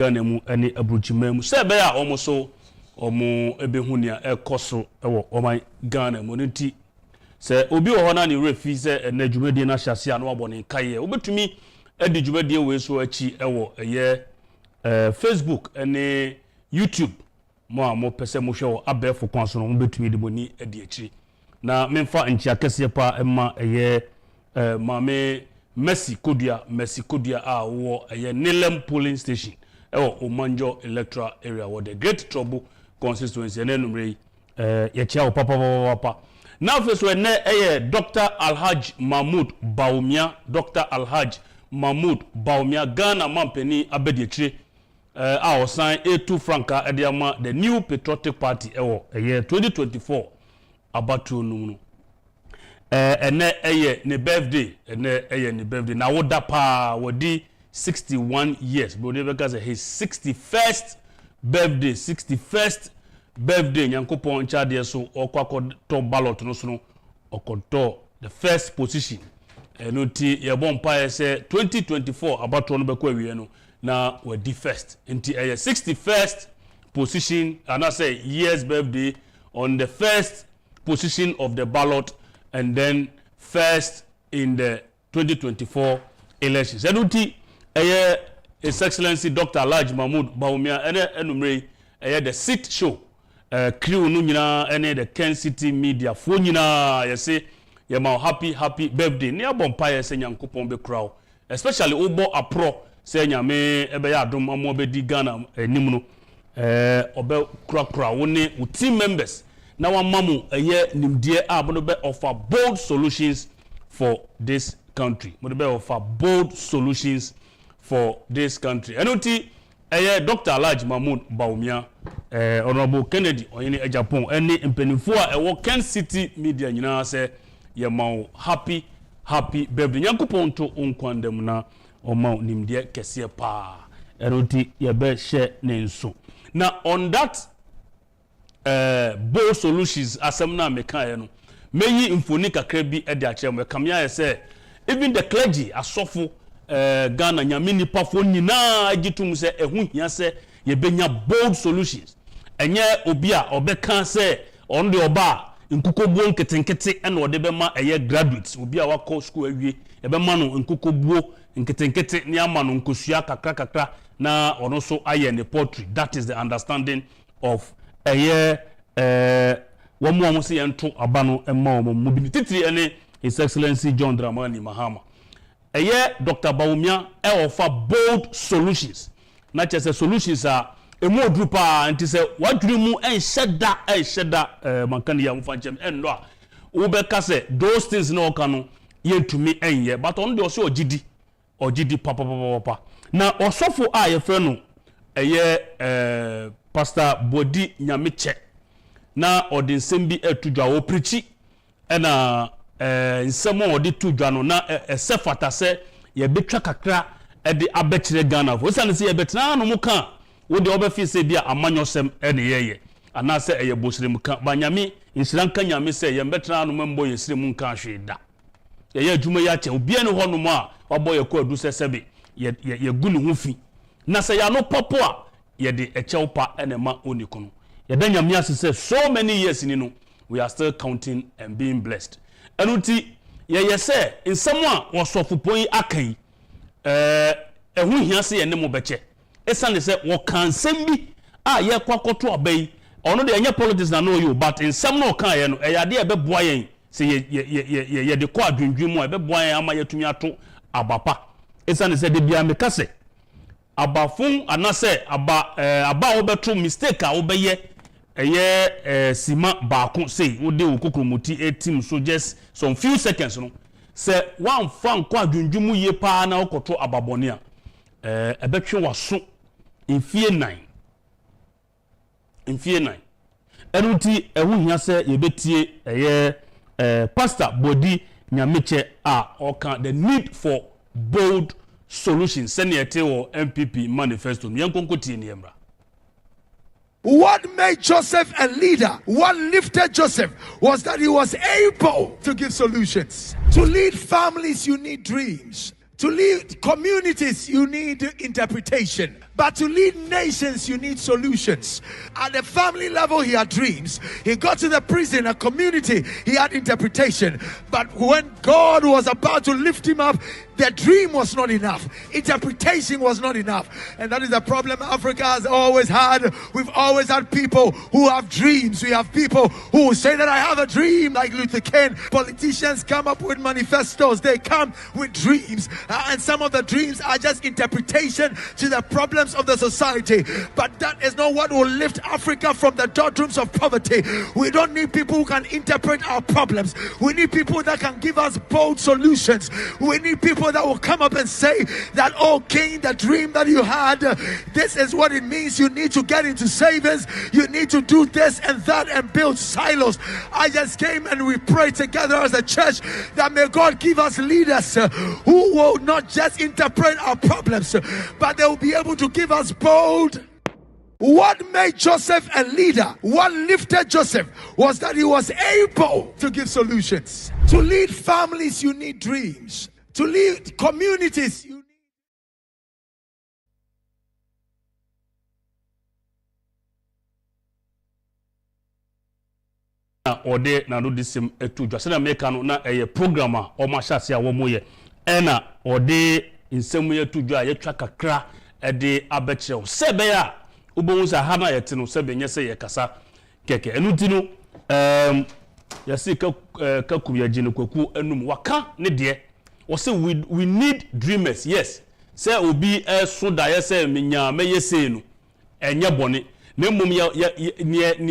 Ganemu any abruchimem. Sebea almost so omo ebehunia ekoso ewo oman Ghana moniti. Se obi ohona ni refi se ene dwumadi na hyase ano abone kaye. Obetumi edi dwumadi we so achi ewo eye Facebook ene YouTube. Mo pese mo hwe abefo kwanso no betumi de boni edi achi. Na memfa nchi akese pa ema eye mame Mercy Kodia a wo eye Nilem polling station ewo Omanjo electoral area wo the Great Trouble constituency ene numre ye chia papa. Now first we ne eye Dr. Alhaj Mahmoud Baumia Ghana mampeni abedietire a osan A2 franka ediama the New Patriotic Party ewo eye 2024 abatu no ene eye ne birthday na woda pa wodi 61 years but they because his 61st birthday nyankopon chade so okwakoto ballot no so no okoto the first position no ti ye bompa say 2024 about no bekwa wie no na wodi first nti 61st position and I say year's birthday on the first position of the ballot and then first in the 2024 elections. Enuti His Excellency Dr. Alhaj Mahmoud Baumia enumre the sit show crew no nyina the Kencity Media fo nyina yese ye ma happy birthday ne abompa yese nyankopon be crowd especially obo apro se nyame ebe ya adom amo be di Ghana enim no obe kra woni team members na wamamu nimdie a mo be offer bold solutions for this country. Mo be offer bold solutions for this country. Enuti Dr. Alhaj Mahmoud Baumia Honorable Kennedy oyini Agyapong eni mpenifo a ewo Kencity Media nyina se ye ma happy birthday. Nyankopon to onkwandem na oma nimdie kese pa. Enuti ye be share ne nso. Now on that bold solutions asemna meka no meyi infoni kakra bi e de akyere mo kamya say even the clergy asofo Ghana nyamini pafo nyina agitum se ehu hia se ye benya bold solutions enye obi a obeka se on de oba nkukobuo nketenkete ena ode be ma eye graduates obi a wako school awie e be ma no nkukobuo nketenkete ni ama no nkosua kakra na ono so aye ne poetry. That is the understanding of womo se yento abano emma mobility titiri ene His Excellency John Dramani Mahama Dr. Baumia offer bold solutions na chese solutions a emu odrupa anti se wadwiri mu enhyeda mankani ya mfanchem enno a wo be ka se those things na okano yentumi enye but on de oso ogidi papa na osofo a ye fe no Pastor Boadi Nyameche na odi nsem bi etudwa wo preachi na nsem odi tudwa no na esefata se ye betwa kakra de abekire Ghana fo sane se ye betna no muka wo de obefi se bia amanyosem ene yeye ana se eye bosrem ka banyame nsiranka nyame se ye betna no membo ye srem nka hweda ye adwuma ya che obi ene ho no mo a wabo ye ko adu se sebe ye gunu hu fi na se ya no popo a ye de echewpa enema onikono ye da nyame asese so many years ni no we are still counting and being blessed enuti ye say in someone wasofupon yi akan ehu hia se ye ne mo beche esane se wo kan sembi a ye kwakoto abai ono de enye politics na no you but in some no kan ye no eyade e beboa yen se ye de kwa adwendwem mo e beboa yen ama yetumi ato abapa esane se de bia mekase abafun anase aba obeto mistake a obeye sima baako say wo de okokromoti team so just some few seconds no say one fan kwa adwendwum ye pa na okoto ababone a ebetwe waso mfie 9 enuti ehu hia se yebetie Pastor Boadi Nyameche a oka the need for bold solutions senete or MPP manifesto yankonkoti ni emra. What made Joseph a leader, what lifted Joseph, was that he was able to give solutions. To lead families, you need dreams. To lead communities, you need interpretation. But to lead nations, you need solutions. At the family level, he had dreams. He got to the prison, a community, he had interpretation. But when God was about to lift him up, the dream was not enough. Interpretation was not enough. And that is the problem Africa has always had. We've always had people who have dreams. We have people who say that I have a dream, like Luther King. Politicians come up with manifestos. They come with dreams. And some of the dreams are just interpretation to the problems of the society. But that is not what will lift Africa from the doldrums of poverty. We don't need people who can interpret our problems. We need people that can give us bold solutions. We need people that will come up and say that, oh king, the dream that you had, this is what it means. You need to get into savings. You need to do this and that and build silos. I just came and we prayed together as a church that may God give us leaders who will not just interpret our problems, but they will be able to give us bold. What made Joseph a leader, what lifted Joseph, was that he was able to give solutions. To lead families, you need dreams. To lead communities, you need. Ode na no disim etu dwase na meka no na eye programmer o ma hyase a wo moye ena ode nsemu ye tu dwa ye twa kakra ede abekyew sebe ya ubonwu sa ha na yete no sebe nye se ye kasa keke enu ti no yase ka kuya gine kwaku enum waka ne de wo se we need dreamers. Yes, say obi so da ye se menya meye se no enye bone na mum ne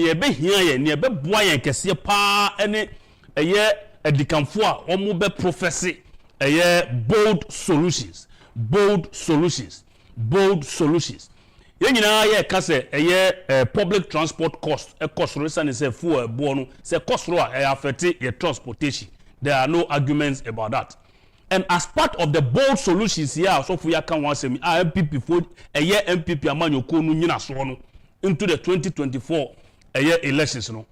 ebe hia ye ne ebe boa ye kese pa ene eye edikanfo a omo be prophecy eye bold solutions. Ye nyina ye ka se eye public transport cost cost reason say fuel bo no say cost ro a affect your transportation. There are no arguments about that. And as part of the bold solutions here, so for ya can one say MPP for a year MPP amanyoko no nyina so no into the 2024 elections no.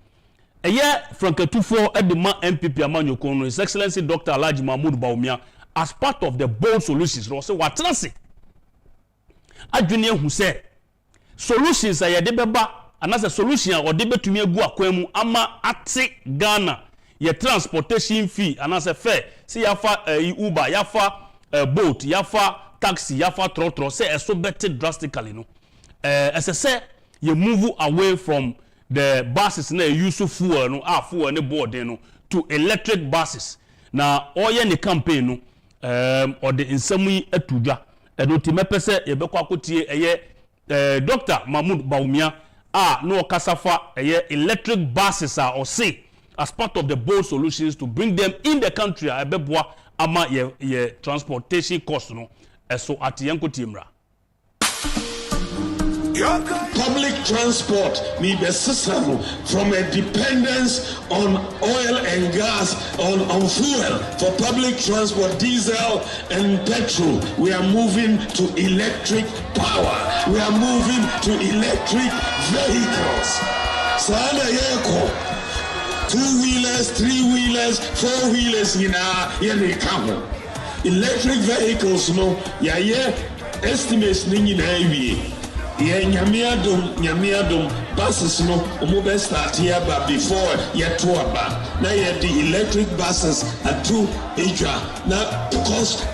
A year Frank Tufo at the MPP amanyoko no, His Excellency Dr. Alhaji Mahmoud Bawumia, as part of the bold solutions no say what say. Adwene hu say solutions are de beba and as a solution or de betumi agu akwanu ama ate Ghana ye transportation fee and as a fare see yafa Uber yafa boat yafa taxi yafa trotro say so better drastically no as I say you move away from the buses na use fuel no fuel ne board no to electric buses na oye ne campaign no or the insemu atudwa eno ti mepese ye bekwa kotie eye Dr. Mahmoud Bawumia no kasafa eye electric buses or say as part of the bold solutions to bring them in the country abeboa ama ye transportation cost no so at yanko timra. Public transport may be system from a dependence on oil and gas on fuel for public transport, diesel and petrol. We are moving to electric power. We are moving to electric vehicles. Sada yeko 2-wheelers, 3-wheelers, 4-wheelers electric vehicles no estimates nyamiadum buses no omo start here but before yet to aba now the electric buses are too extra now the cost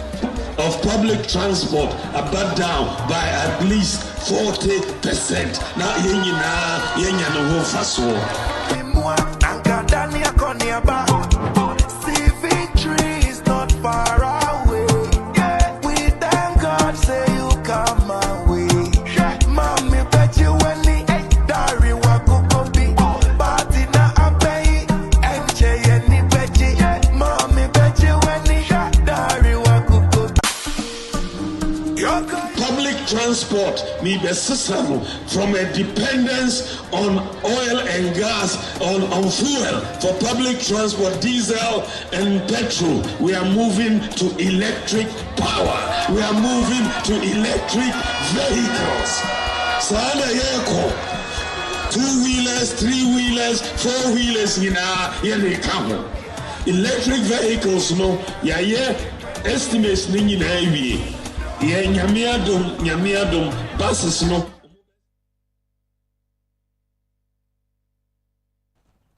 of public transport are down by at least 40%. Now yenya no ho faso transport may be system from a dependence on oil and gas on fuel for public transport, diesel and petrol. We are moving to electric power. We are moving to electric vehicles. Sada yeko 2-wheelers, 3-wheelers, 4-wheelers electric vehicles no estimates nyamiadum buses no.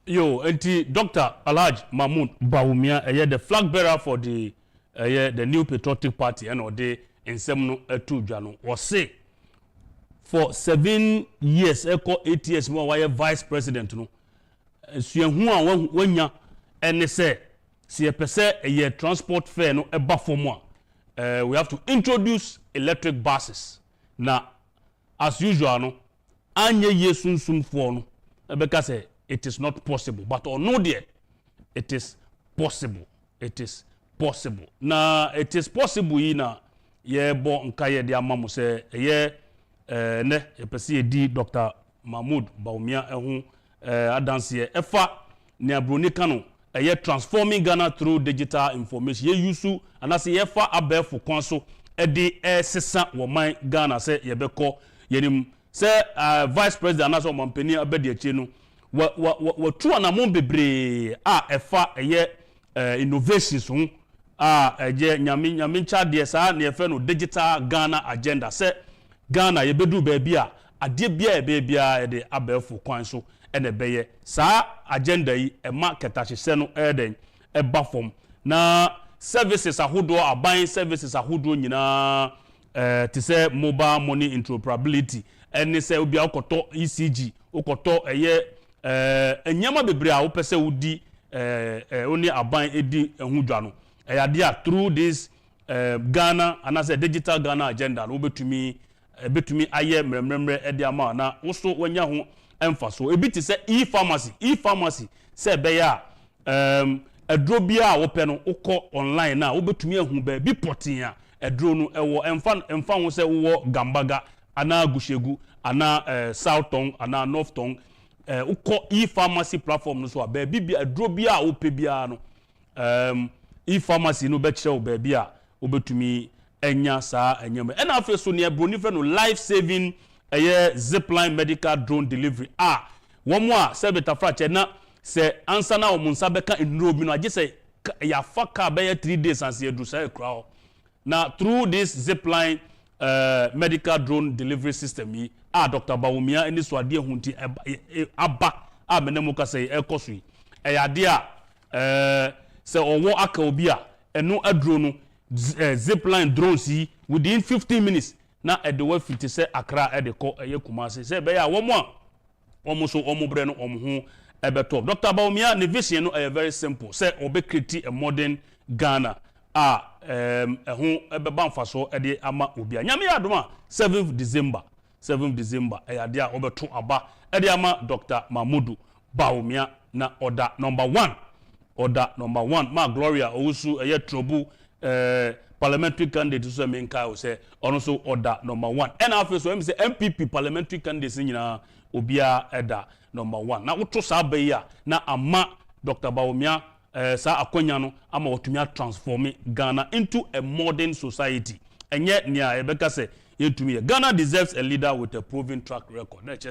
Yo, Dr. Alhaji Mahmood Bawumia, the flag bearer for the New Patriotic Party, and or the Insemno Etujano, was say for 7 years, 8 years more, why vice president no. Suyenhua wenya, and they say, see a percent a year transport fare no a buffer more. We have to introduce electric buses. Now, as usual, no, anye ye sum for no, because it is not possible. But or no dear, it is possible. It is possible. Now, it is possible ina ye bo nkaye dia mamu se ye ne ye pesi di Dr. Mahmood Bawumia ehun adanse efa ne abroni kanu ye transforming Ghana through digital information ye yusu anase ye fa abefo kwanso edi sesa wo man Ghana se ye beko yenim se vice president anase omampani abedi achi no wa tu anamon bebre efa ye innovations ho je nyame chade sa na efe no digital Ghana agenda se Ghana ye bedu ba bia ade bia bia de abefo kwanso ene beye sa agenda yi ema ketachese no eden bafom na services ahodo aban services ahodo nyina ti say mobile money interoperability ene say obi akoto ECG okoto enyama bebre a wo pese wodi oni aban edi ehudwa no eyade through this Ghana and as a digital Ghana agenda no betumi aye mremre edi ama na woso wanya ho emfaso ebi ti say e-pharmacy say be ya edro bia wo pe no ukọ online na wo betumi ahu ba bi potin a edro no ewo emfa ho say wo Gambaga ana Agushegu ana Southton ana Northton ukọ e-pharmacy platform no so a ba bi edro bia wo pe bia no e-pharmacy no be kire wo ba bia wo betumi enya sa enyame ena afi so ne broni fe no life saving zipline medical drone delivery womo a se beta frache na se ansa na omunsa beka enuro bi no age se ya faka be 3 days anse edu say kra na through this zipline medical drone delivery system yi Dr. Bawumia eni so ade hunti aba menemu ka say ekoso yi eyade se owo aka obi a eno adro no zipline drones yi within 15 minutes na edewa fiti se Accra edeko Kumasi se be ya womo so omobre no omho ebeto Dr. Bawumia ne vision no very simple say obe create a modern Ghana ehun ebeba mfaso ede ama obi anyame adoma 7th December eyade a obeto aba ede ama Dr. Mahmood Bawumia na order number 1 ma Gloria owusu trouble parliamentary candidate so menka o say ono so order number 1 and after so say MPP parliamentary candidates nyina obia eda number 1 na woto sa abayi na ama Dr. Bawumia sa akonya no ama otumi transform Ghana into a modern society enye nia ebeka say yetumi Ghana deserves a leader with a proven track record na che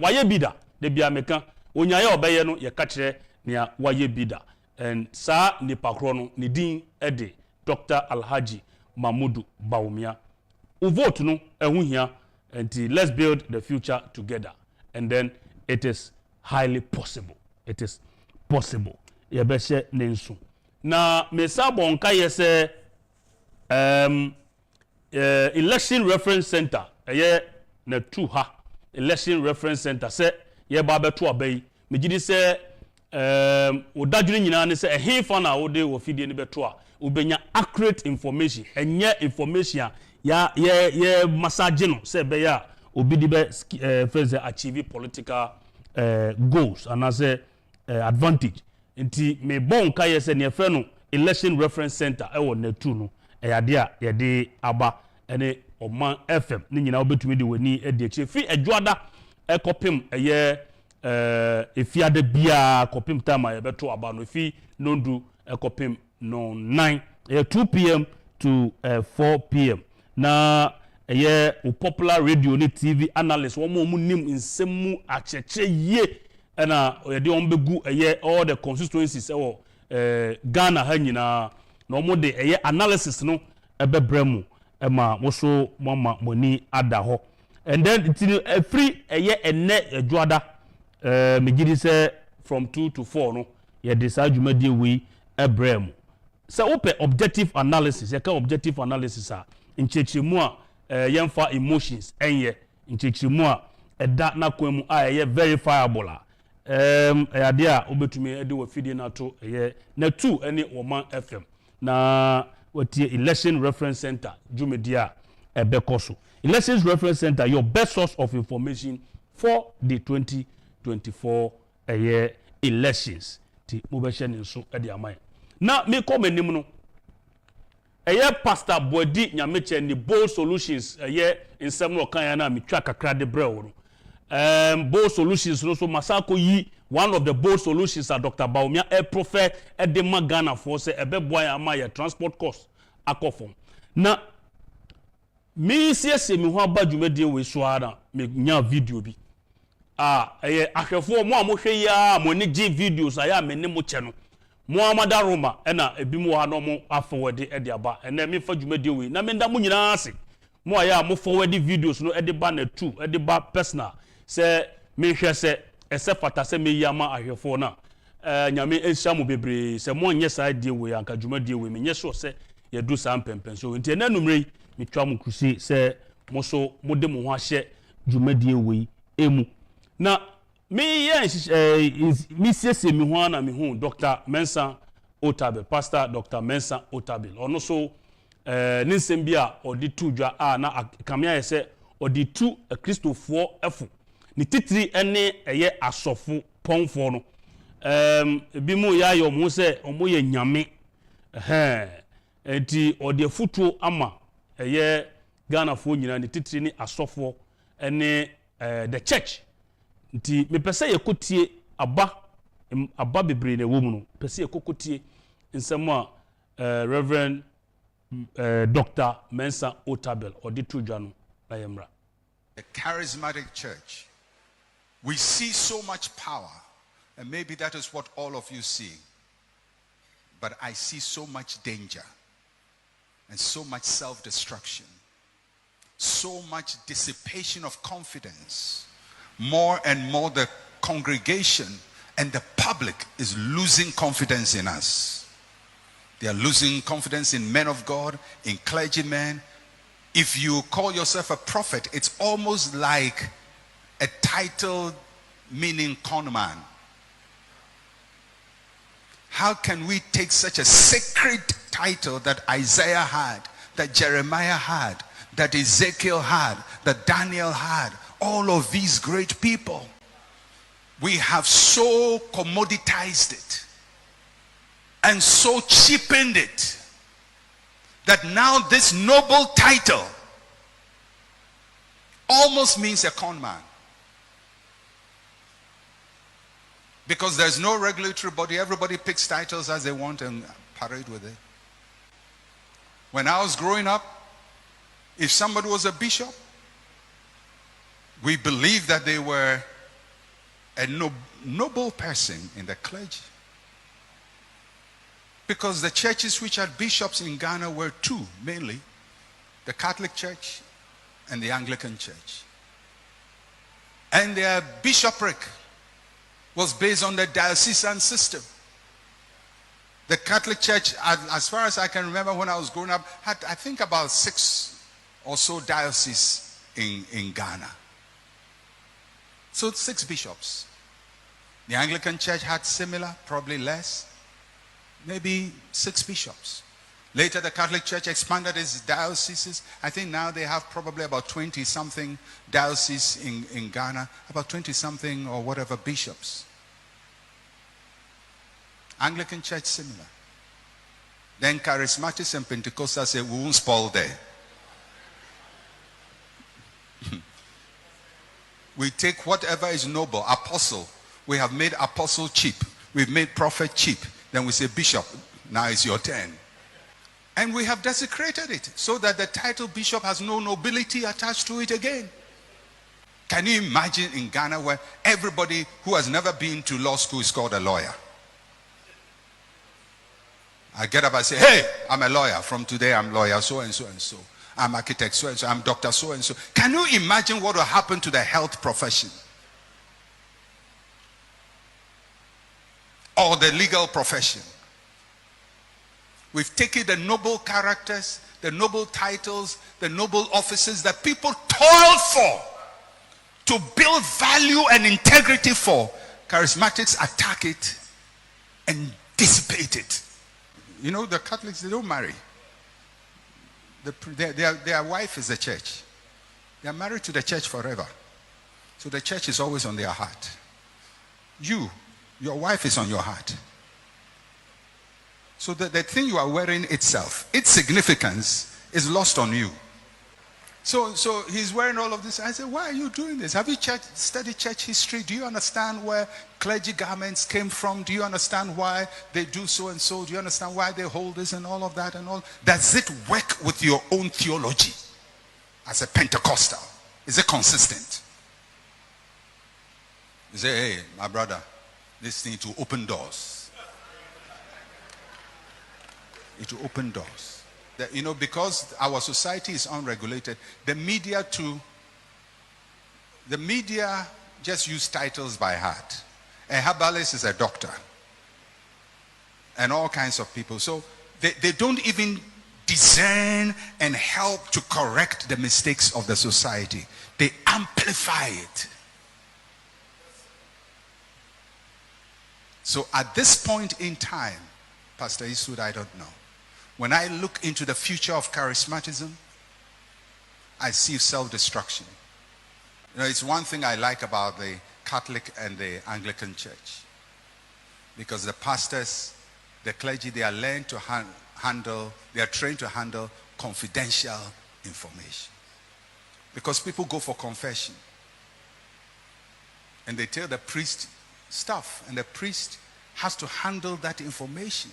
waye bida de bia meka onyaye obeye no ye ka kire nia waye bida and sa nipa kro no ne din ede Dr. Alhaji Mahmood Bawumia. We vote no ehunhia and let's build the future together. And then it is highly possible. It is possible. Yebeshe nensu. Na mesa bonka yese election reference center na tuha election reference center se ye ba beto abai megidi se odadwene nyina ne se ehefa na wode wo fidie ne beto a ubenya accurate information enye information ya massage no se be ya obi di be first achieve political goals and as advantage nti me bon ka yese ne fe no election reference center e wo na tu no eyade a yede aba ene Oman FM ni nyina obetumi de wani e de fi adwoada ekopem efiade bia kopem time ya beto aba no fi nondu ekopem no 2 p.m. to 4 p.m. na popular radio ni TV analyst womo nim nsemu acheche ye na yede ombegu all the constituencies Ghana ha nyina na omo de analysis no ebebremu ema moso mama moni ada ho and then it's free ene adwada me gidi say from 2 to 4 no ye decide dwumadi we ebrem so open objective analysis ye ka objective analysis a nchechemu a yemfa emotions enye nchechemu a eda na kwemu a ye verifiable a ade a obetumi ede wo fidie na to ye na 2 ene woman fm na watie election reference center dwumadi a ebekoso elections reference center your best source of information for the 2024 elections ti mobɛhyɛ ne nso de amai na me come nim no pastor Boadi nyameche ni bold solutions nsɛm no kan ya na metwa kakra de brɛ wo no bold solutions no so masako yi one of the bold solutions are Dr. Baumia Prof de magana for say ebeboa ya ama ya transport cost akofom na me siese mi ho abadwumadi we so ara me nya video bi ahwefo mo amohwe ya mo ni gi videos aya me ne mo che no mo amada roma na ebi mo ha no mo afọwọde e aba na me fa dwumadi we na me nda mo nyina ase mo aya mo forward videos no e ba na 2 e ba personal se me hwe se ese fata se me yama ahwefo na nyame ehia mo bebre se mo nye sa die we anka dwumadi we me nye so se ye do sa mpempen so nti na numre mitwa mo krusi se mo so mo de mo ho ahye dwumadi we emu na me mi siese mi ho na mi hu Dr. Mensa Otabil Pastor Dr. Mensa Otabil ono so ne nsem bi a odi tudwa na kamia ye se odi tu Kristofo efu ni titiri ene eye asofo ponfo no bi mu ya yo mu se omo ye nyame enti odi afutuo ama eye Ghana fo nyina ni titiri ni asofo ene the church nti me pese yekotie aba bebre na wo mu no pese yekokotie nsem a Reverend Dr. Mensa Otabil odi tudwa no na yemra. The charismatic church, we see so much power, and maybe that is what all of you see, but I see so much danger and so much self-destruction, so much dissipation of confidence. More and more the congregation and the public is losing confidence in us. They are losing confidence in men of God, in clergymen. If you call yourself a prophet, it's almost like a title meaning con man. How can we take such a sacred title that Isaiah had, that Jeremiah had, that Ezekiel had, that Daniel had, all of these great people? We have so commoditized it and so cheapened it that now this noble title almost means a con man. Because there's no regulatory body, everybody picks titles as they want and parade with it. When I was growing up, if somebody was a bishop, we believed that they were a noble person in the clergy. Because the churches which had bishops in Ghana were two, mainly. The Catholic Church and the Anglican Church. And their bishopric was based on the diocesan system. The Catholic Church, as far as I can remember when I was growing up, had I think about 6 or so dioceses in Ghana. So 6 bishops. The Anglican Church had similar, probably less, maybe 6 bishops. Later the Catholic Church expanded its dioceses. I think now they have probably about 20-something dioceses in Ghana, about 20-something or whatever bishops. Anglican Church similar. Then Charismatics and Pentecostals say, we won't spoil there. We take whatever is noble. Apostle, we have made apostle cheap. We've made prophet cheap. Then we say, bishop, now it's your turn. And we have desecrated it so that the title bishop has no nobility attached to it again. Can you imagine in Ghana where everybody who has never been to law school is called a lawyer? I get up and say, hey, I'm a lawyer. From today I'm lawyer, so and so and so. I'm architect so and so, I'm doctor so and so. Can you imagine what will happen to the health profession? Or the legal profession? We've taken the noble characters, the noble titles, the noble offices that people toil for, to build value and integrity for. Charismatics attack it and dissipate it. You know, the Catholics, they don't marry. Their wife is the church. They are married to the church forever. So the church is always on their heart. Your wife is on your heart. So the thing you are wearing itself, its significance is lost on you. So he's wearing all of this. I said, why are you doing this? Have you studied church history? Do you understand where clergy garments came from? Do you understand why they do so and so? Do you understand why they hold this and all of that and all? Does it work with your own theology as a Pentecostal? Is it consistent? You say, hey, my brother, this thing to open doors. It will open doors. You know, because our society is unregulated, the media just use titles by heart. A herbalist is a doctor. And all kinds of people. So they don't even discern and help to correct the mistakes of the society. They amplify it. So at this point in time, Pastor Eastwood, I don't know. When I look into the future of charismatism, I see self-destruction. You know, it's one thing I like about the Catholic and the Anglican Church. Because the pastors, the clergy, they are trained to handle confidential information. Because people go for confession. And they tell the priest stuff. And the priest has to handle that information.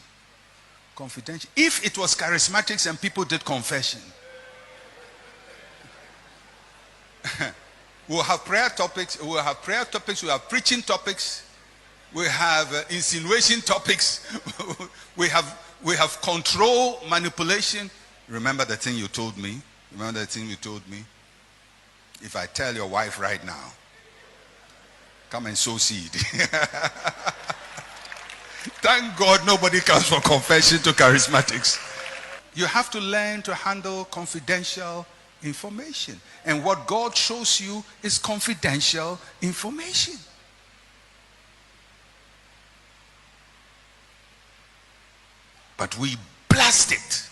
Confidential. If it was charismatics and people did confession, we'll have prayer topics, we'll have preaching topics, we have insinuation topics, we have control, manipulation. Remember the thing you told me? If I tell your wife right now, come and sow seed. Thank God nobody comes for confession to charismatics. You have to learn to handle confidential information. And what God shows you is confidential information. But we blast it.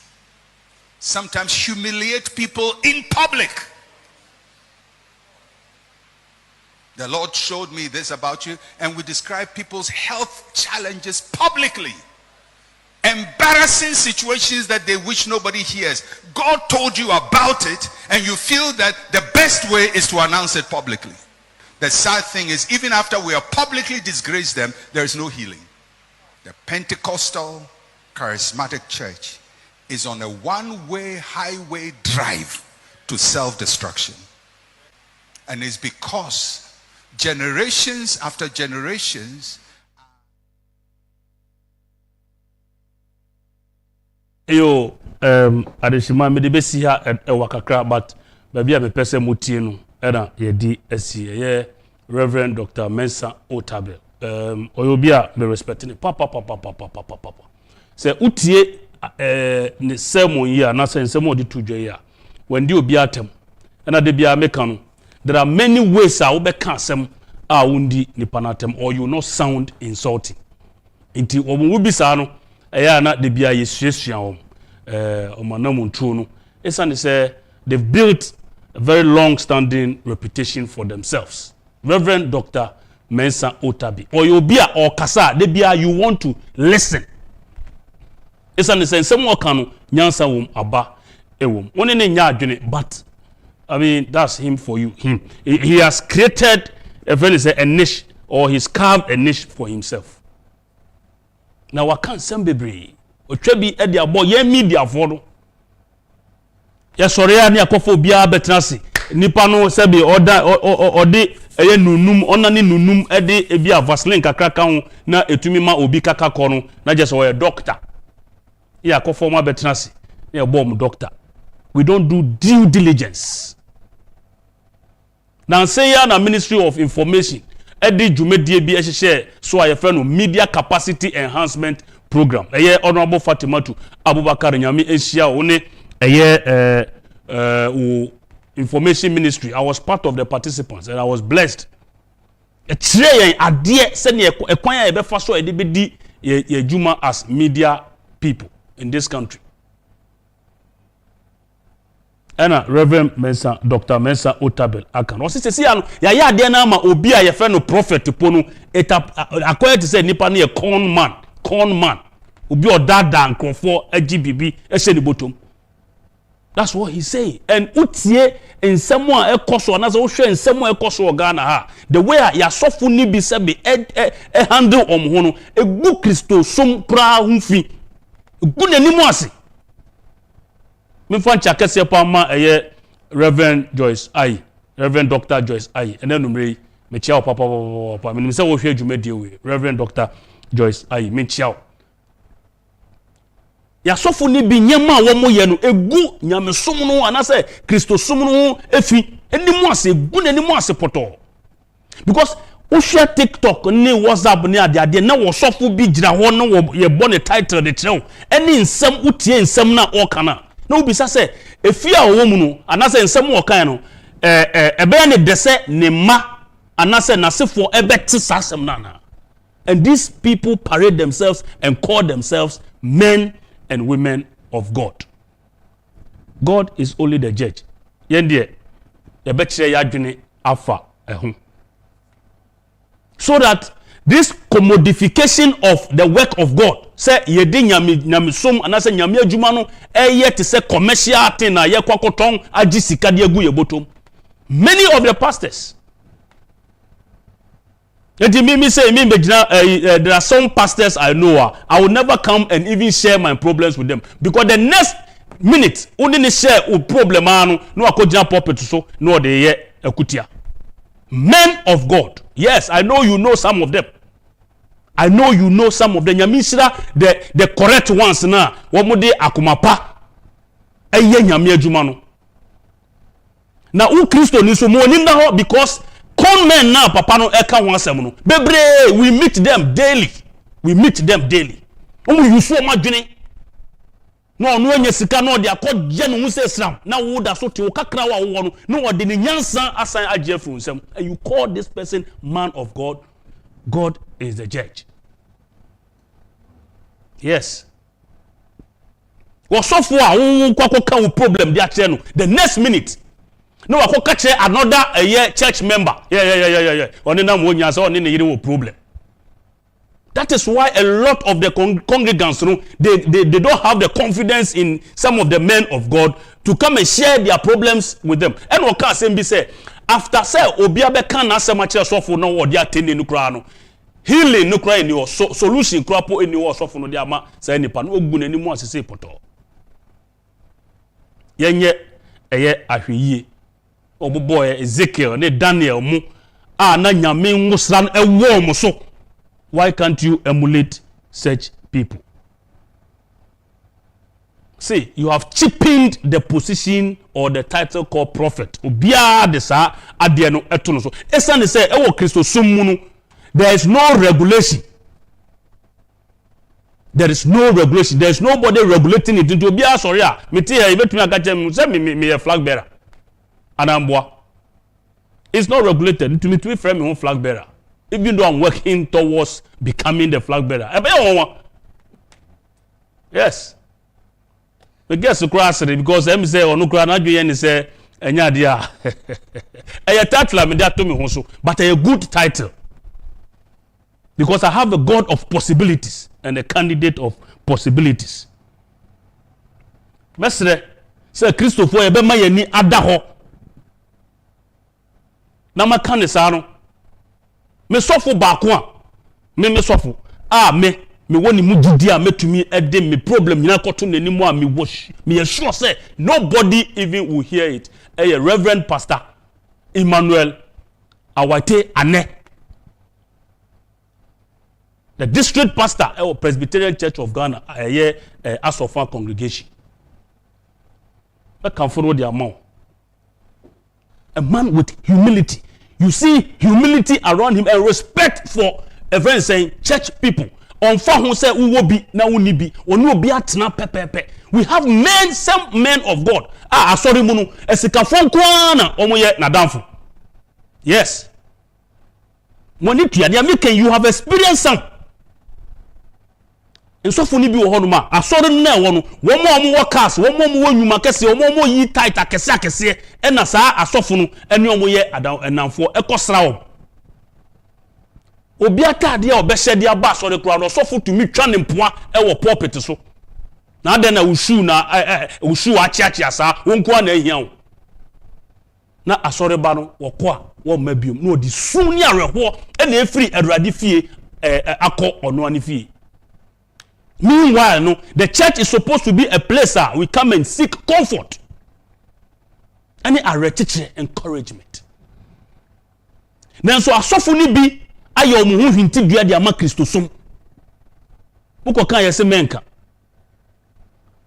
Sometimes humiliate people in public. The Lord showed me this about you, and we describe people's health challenges publicly. Embarrassing situations that they wish nobody hears. God told you about it, and you feel that the best way is to announce it publicly. The sad thing is, even after we have publicly disgraced them, there is no healing. The Pentecostal charismatic church is on a one-way highway drive to self-destruction. And it's because generations after generations adeshima me de besi ha wakakra, but baby me pese mutie no era ye di asi ye Reverend Dr. Mensa Otabil oyobia me respect ni papa se utie ne sermon ya na se sermon di tudwe ya when di obi atem na de bia meka no. There are many ways I will be asem a wundi nipa natem, or you not sound insulting. Inti omo bi sa no eya na de bia yesuasua omanamu ntro no. Esane say they've built a very long-standing reputation for themselves. Reverend Dr. Mensa Otabi, or you be or kasa de bia you want to listen. Esane say nsem oka no nyansa wom aba ewom. Woni ne nya adwene, but I mean, that's him for you. He has created a niche, or he's carved a niche for himself. Now, I can't send baby. O trebi edi abo ye media for no. Ya sorry ani akofobia betnasi. Nipa no sebi odi eye nunum onani nunum edi ebi Vaseline kakra kan na etumi ma obi kaka kono na just o doctor. Ya akofoma betnasi. Ya bom doctor. we don't do due diligence. Now say ya na Ministry of Information edi dwumadie bi ehye so a yefre no media capacity enhancement program. Eye Honorable Fatimatu Abubakar Nyame ehia wo ne Information Ministry. I was part of the participants and I was blessed. A tire ade se ne ekwan ya be fa so ede be di ye juma as media people in this country. Ena Reverend Mensa, Dr. Mensa Otabel Akan. O se ya no ya ade na ma obi a ye fe no prophet po no akoya te say nipa na ye con man. Obi odada nkrofo agibibi e se ni botom. That's what he's saying. And utie nsem a ekoso na se wo hwe nsem a ekoso Ghana ha. The way ya sofu ni bi se be handle ho no egu Kristo som pra hu fi. Egu nanimu ase. Me fan chakese pa ma Reverend Joyce Ayi, Reverend Dr. Joyce Ayi. And then numre me chia papa me se wo hwe dwumadie we. Reverend Dr. Joyce Ayi me chia. Ya sofu ni bi nyema wo mo ye no egu nyamesom no anase Kristo som no efi enimu ase egu nenimu ase poto. Because wo share TikTok ni WhatsApp ni ade na wo sofu bi gira ho no ye bone title de kire wo eni nsem utie nsem na o kana na obi sa se efi a wo mu no anase nsem wo kan no ebe ne dese ne ma anase nasefo ebe ti sasem na. And these people parade themselves and call themselves men and women of God. God is only the judge. Yendie ye betire ya dwene afa ehun. So that this commodification of the work of God say ye de nyamisom anase nyame adwuma no eye te say commercial thing na ye kwakoton agi sika de agu ye botom. Many of the pastors there are some pastors I know. I will never come and even share my problems with them because the next minute only share a problem no akojina pulpit so no de ye ekutia. Men of God, yes, I know you know some of them. I know you know some of them. Nyamishira the correct ones na womode akumapa eye nyame adwuma no. Na u Kristo ni so mo ni na ho because con men now papa no eka ho asem no bebre we meet them daily. Omo yusu o madwene no no anya sika no de akogye no se sram na wo da so te wo kakra wa wo no no de ne nyansa asan agye fru nsem. And you call this person man of God. God is the judge. Yes. Wasofo a wo kwakoka wo problem dia kire no the next minute no wakoka kire another church member yeah oni na mo nyansa oni ne yire wo problem. That is why a lot of the congregants they don't have the confidence in some of the men of God to come and share their problems with them. And what can say be say after say obi abeka na asema kire sofo no wo dia tene no kra no healing no kra ni solution kra po eni wo sofo no dia ma say nipa no ogu nani mu asese poto. Yenye ahweye obobo Ezekiel ne Daniel mu na nyame ngusran ewo mu so. Why can't you emulate such people? See, you have cheapened the position or the title called prophet. Obia de sa ade no eto no so. Esane say ewo Kristo sum no there is no regulation. There is no regulation. There is nobody regulating it. Into obia sorry a meti here betumi aka chem say me a flag bearer. Anamboa. It's not regulated. Into me to frame me flag bearer. Even though I'm working towards becoming the flag bearer. Yes. We get to cross it because them say onu kra na dwe ni say enya dia. A title me that to me so, but a good title. Because I have a God of possibilities and a candidate of possibilities. Mesre say Christopher ebe ma yani ada ho. Na maka ne sa no me sofo baako a me sofo me woni mu gidi a metumi ede me problem nyina koto nanimu a me wash me sure say nobody even will hear it. Reverend Pastor Emmanuel Awate Ane, the district pastor of Presbyterian Church of Ghana, Asofan congregation. can follow their mouth. A man with humility. You see humility around him and respect for a friend saying church people. On fa who say who will be now we be or no be atna pepepe. We have men, some men of God. Sorry munu esikafon kwana omoye nadamfo. Yes. Money to you have experienced some. And so for ni bi wo hono ma asori na wo no wo mo workers wo mo nyuma kese wo mo yi tight akese e na saa asofo no ene omo ye enamfo ekosra wo obi atade a obehye de aba asori kura no sofo tumi twa ne mpoa e wo pulpit so na ade na ushu na ushu achiachi asa wo nko na ehia wo na asori ba no wo ko a wo mabiom na odi sun ni areho e na efiri Awurade fie akọ ono ani fie. Meanwhile, no, the church is supposed to be a place where we come and seek comfort. And encouragement. Then so asofuni bi ayo mu hinti dua de ama Kristo som. Buko kan yese menka.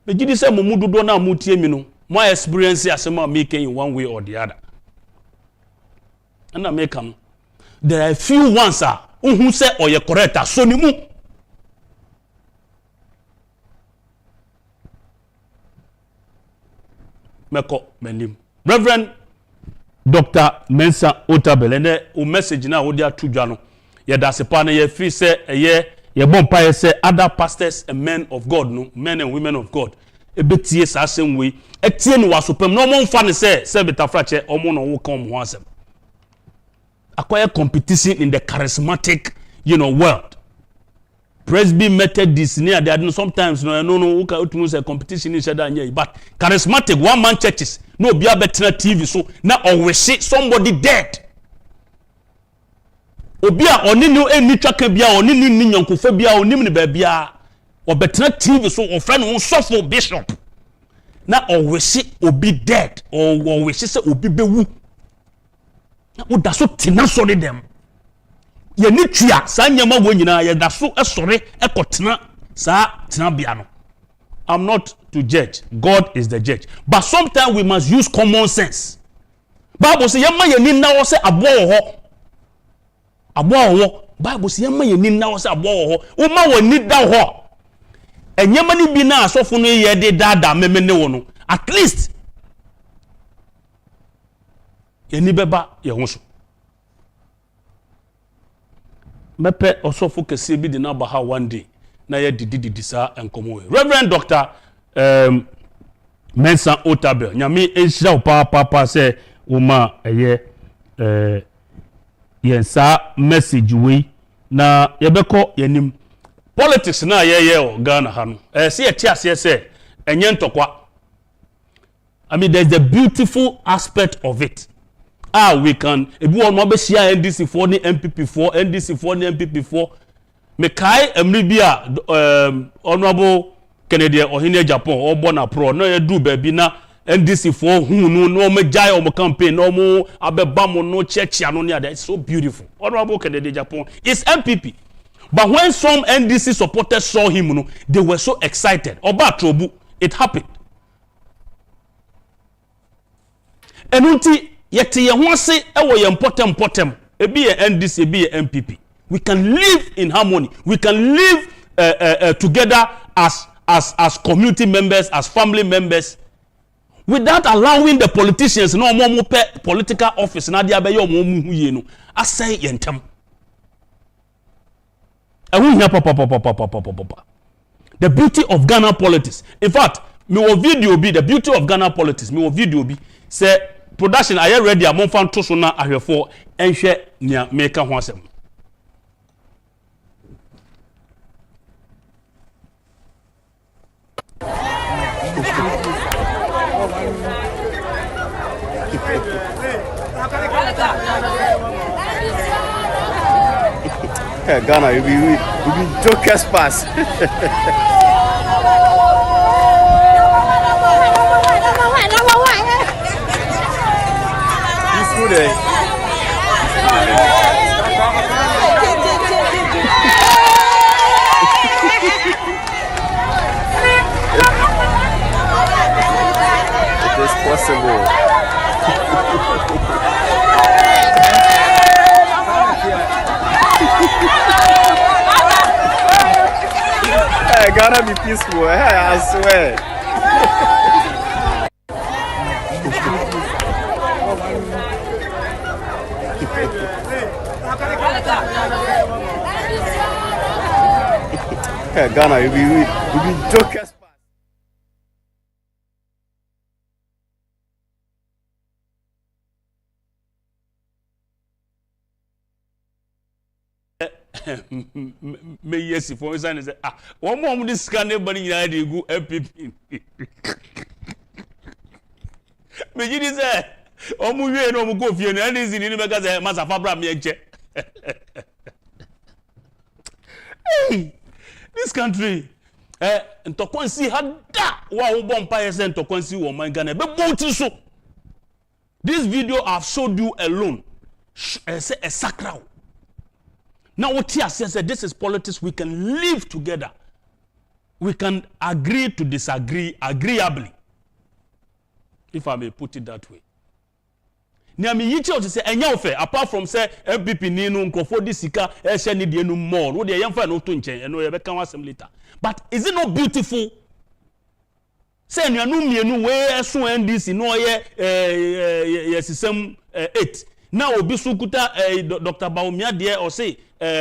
Me gidi se mu dodo na mu tie mi no, my experience asema make in one way or the other. And I make am. There are a few ones who say or you correct so ni mu. Meko menim. Reverend Dr. Mensa Otabel and o message na wo dia tudwa no ye da sepa na ye free say ye bompa ye say other pastors and men of God no men and women of God e betie sa asem we etie no wasopam no mo mfa ne say betafrache omo no wo kan mo asem acquire competition in the charismatic world. Presby Methodist near there sometimes no who say competition in shada but charismatic one man churches no be a better TV so now always see somebody dead. Obia oni no eni twaka bia oni ni nyankofa bia oni ne ba bia or better TV so or friend who suffer bishop now always see obi dead or always see obi bewu na wo da so tina so dem. Ye ni tua sa nyama wo nyina ye da so esore ekotena sa tena bia no. I'm not to judge. God is the judge. But sometimes we must use common sense. Bible say yema ye ni na wo se abo ho. Abo ho. Bible say yema ye ni na wo se abo ho. Wo ma wo ni da ho. Enyema ni bi na asofo no ye de dada memene wo no. At least ye ni beba ye ho so. Mepe osofo kese bi de na ba ha one day na ye didi sa enkomo. Reverend Dr. Mensa Otabel nyame enhira papa se uma eye yensa message we na yebeko yanim politics na ye o Ghana ha no se ye ti ase se enye ntokwa. I mean there's the beautiful aspect of it. We can ebi won mo be share NDC for ni MPP for NDC for ni MPP for me kai emri bia honorable Kennedy Ohene Agyapong obo na pro no ye do ba bi na NDC for hu no me jai o mo campaign no mo abeba mo no church ano ne ada. It's so beautiful. Honorable Kennedy Agyapong is MPP. But when some NDC supporters saw him no, they were so excited. Oba trobu, it happened. Enunti yet ye ho se e wo ye important ebi ye NDC ebi ye MPP. We can live in harmony. We can live together as community members, as family members, without allowing the politicians no more political office na dia be ye omo hu ye no asai yentem. The beauty of Ghana politics. In fact, me wo video be the beauty of Ghana politics. Me wo video be say production are ready among fan to so na ahwefo enhwe nia make ho asem. Ghana, you be jokers pass. Peaceful day. Ghana be peaceful. I swear. Ghana, you be jokers. Me yes for me say one more this scan body you dey go MPP me ji say omu wie no mu go fie no and this ni make say masa fabra me enche hey this country ntokwansi hada wa wo bompa yes ntokwansi wo man Ghana be boti so this video I've showed you alone say a sacral. Now what he has said, this is politics. We can live together. We can agree to disagree agreeably, if I may put it that way. Now me yichi to say enya apart from say MPP ni no nkrofo di sika e hye ni de no more. No de yemfa no to nchen eno ye be kan wasem later. But is it not beautiful? Say nuanu mienu we eso NDC no ye system 8. Now obi sukuta Dr. Baumia there or say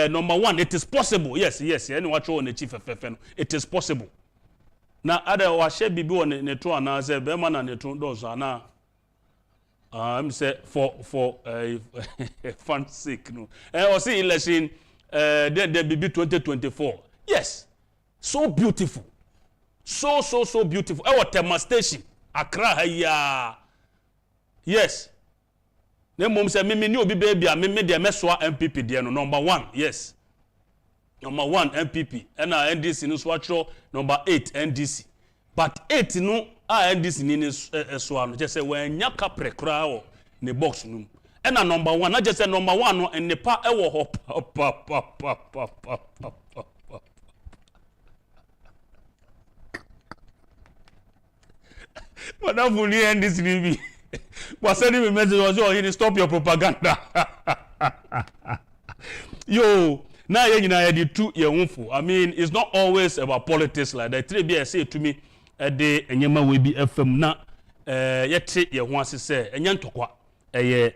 number 1, it is possible. Yes. Any watch on the chief FFN. It is possible. Now, other was share bibi on the two and I say, Beman and the two doors are now. I'm say for fun sake. No, I see election. There be 2024. Yes, so beautiful, so beautiful. Our Tema station, Accra, yeah. Yes. Then mom say me ni obi baby a me de meswa MPP de no number 1 yes number 1 MPP and NDC no swatcho number 8 NDC but 8 no NDC ni so no just say when nyaka prekra o ne box no and number 1 na just say number 1 no en ne pa e wo ho madam funi NDC ni bi was sending me message was you stop your propaganda. Yo, now you know the two year I mean, it's not always about politics like that. Three say to me a day and yema will be FM na yet ye once say and yantokwa ye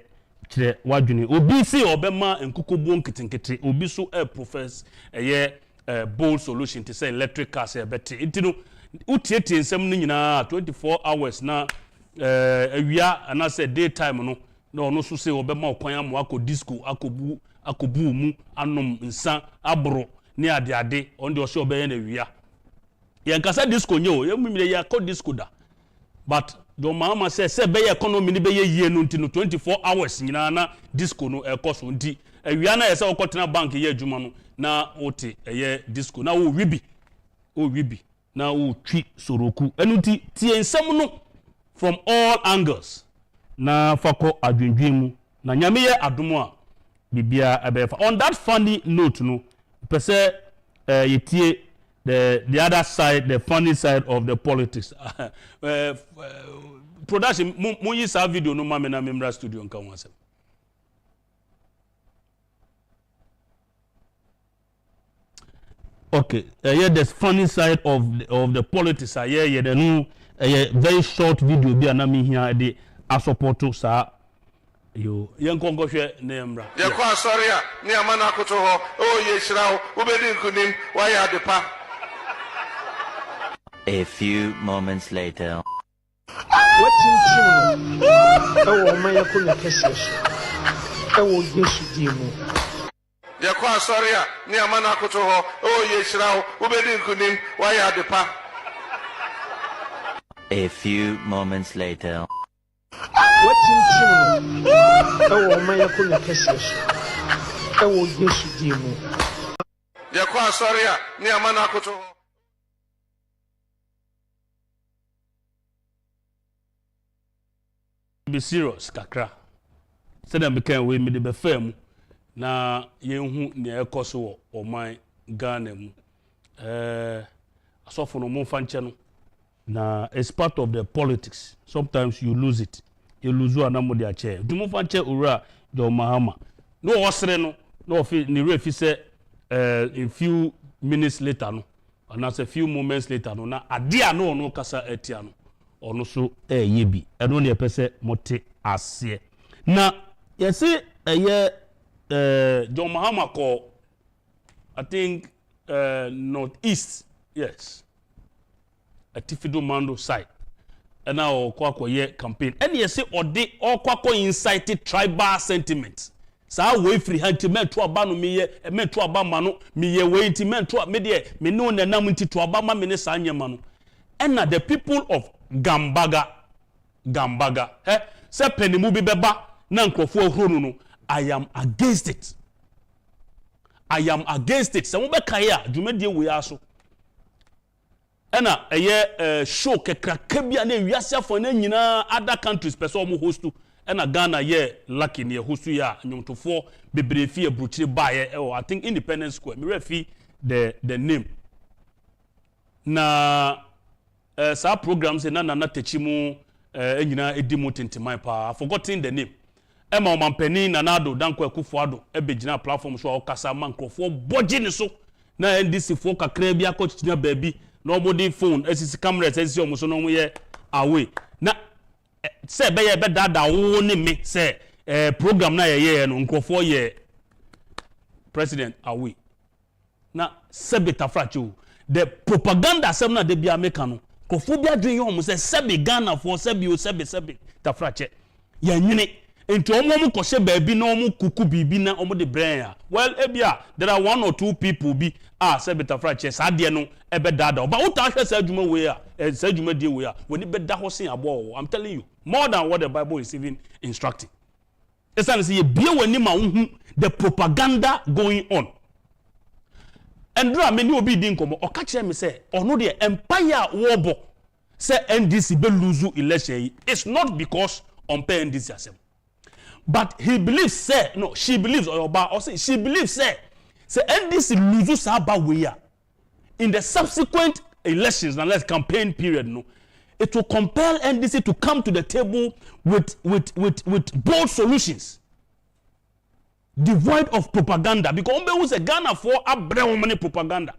kire wadwini obi si obema enkukobo nkitinkiti obi so profess ye bold solution to say electric cars e better intino utieti nsem ni nyina 24 hours na awia and I said daytime no so say obema okwan am akọ disco akobu mu anom nsa abro ni ade on the so obeye na awia ye nkasa disco nyo ye mumire ya akọ disco da but do mama say be economy ni be yie no ntino 24 hours nyina na disco no ekoso nti awia na ye say okotena bank ye adwuma no na ote ye disco na wo wibi na wo twi soroku enu nti tie nsem no from all angles na fako adwendwemu na nyame ye adomo a bibia abefa on that funny note no pese yetie the other side, the funny side of the politics. Production mo yi sa video no mama na memra studio nka wansem. Okay, yeah, the funny side of the politics. Yeah, the new very short video bi anami here de asupport sa yo yenkongo hwe na memra. Ye kwa sorry a ne amana akoto ho o ye hira wo bedi nkunim wa ya depa. A few moments later. What in oh my yakuna kesish. Oh Yesu dimu. Ye kwa sorry a ne amana akoto ho o ye hira wo bedi nkunim wa ya depa. A few moments later. What in oh my yakuna kesish. Oh Yesu dimu. Ye kwa sorry a ne amana akoto ho. Be serious kakra said them became we me the firm na yenhu ne ekoso wo oman Ghana mu asofo no mo fanche no na it's part of the politics. Sometimes you lose it, you lose one na mo dia chair du mo fanche ura do mahama no osre no no fi ni refi say in few minutes later no and as a few moments later no na adia no kasa etia no ono so ye bi eno ne pese mote ase na yesi John Mahama ko I think northeast, yes, a Tifido Mando side. And now Kwako campaign. And you say or they all Kwako incited tribal sentiments. So I wait for him to men to abano me men to abamano me wait to men to media me no na namunti to abama minister mano. And now the people of Gambaga, say penimu beba na nkrofo huru no. I am against it. I am against it. Some be kaya dwumedie we aso. Ena show kekraka bia na wiase afo na nyina other countries person mo hostu. Ena Ghana lucky ne hostu ya nyomtofo bebrefi abruchire bae I think Independence Square. Me refi the name. Na sa programs na techimu nyina edimu tentemai pa. I forgotten the name. Emma Mampeni Nanado Danko Akufo-addo ebegina platform so okasa mankrofo boji ne so na NDC fo kakra bia ko chinya baby nobody phone esisi cameras esisi omuso no mo ye away na se be ye be dada wo ne me se program na ye no nkrofo ye president away na sebe tafracho the propaganda sem na de bia meka no nkrofo bia dwen ye omuso sebe Ghana for sebe tafrache ya nyine into omo koshe baby na omo kuku bibi na omo de brain well ebia there are one or two people be say better frache sadie no ebe dada but what ahwe say adwuma we say adwuma die we when be da ho sen abo I'm telling you more than what the Bible is even instructing it's not say bie wani ma hu the propaganda going on and do me ni obi di nkomo o ka kire me say ono de empire wo bo say NDC be lose election it's not because on pay NDC asem. But he believes, say, no, she believes, or say, she believes, say NDC loses Saba way in the subsequent elections, unless campaign period, no, it will compel NDC to come to the table with bold solutions, devoid of propaganda. Because Ombe was a Ghana for a propaganda.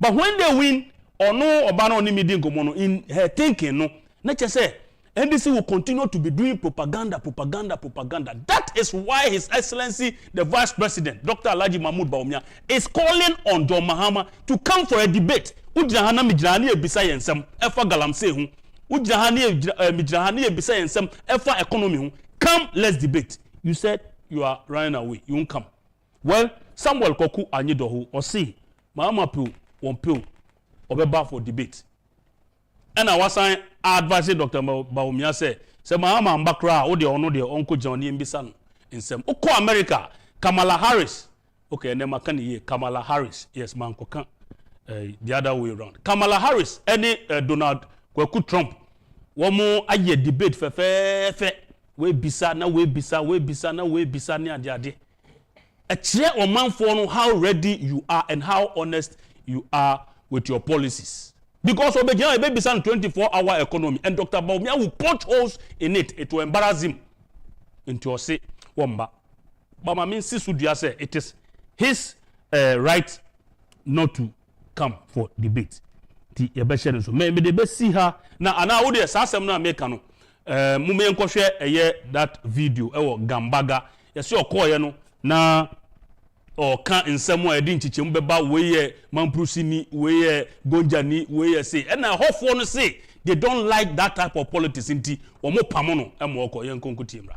But when they win, or no, or bano ni midin komono in her thinking, no, nature say. NDC will continue to be doing propaganda. That is why His Excellency, the Vice President, Dr. Alhaji Mahmoud Bawumia, is calling on John Mahama to come for a debate. Ujahana mijrani ebisa yensem, efa galamse hu. Ujahani mijrani ebisa yensem, efa economy hu. Come, let's debate. You said you are running away. You won't come. Well, Samuel Koku Anyidohu, or see, Mahama Pil, one Pil, obeba for debate. And I was advising Dr. Bawumia say Mahama Mbakra o de ono de onko Johnny Mbisa in sem. Oko America, Kamala Harris. Okay, nema kan ye Kamala Harris. Yes, man ko kan the other way around. Kamala Harris, any Donald Kwaku Trump. Womo aye debate fe we bisa na we bisa ni ade. A clear omanfo no how ready you are and how honest you are with your policies. Because Obegina may be some 24-hour economy, and Dr. Bawumia will punch holes in it. It will embarrass him into your say, Wamba. But I mean, Sisudia say it is his right not to come for debate. Maybe the best see her now. And now, the Sassam na Mekano, Mume share that video. Gambaga, yes, your call, na. Or can in some way didn't teach him about where Mamprusini, where Gonjani, where say, and I hope for to say they don't like that type of politics in tea or more pamono and more young Concutimra.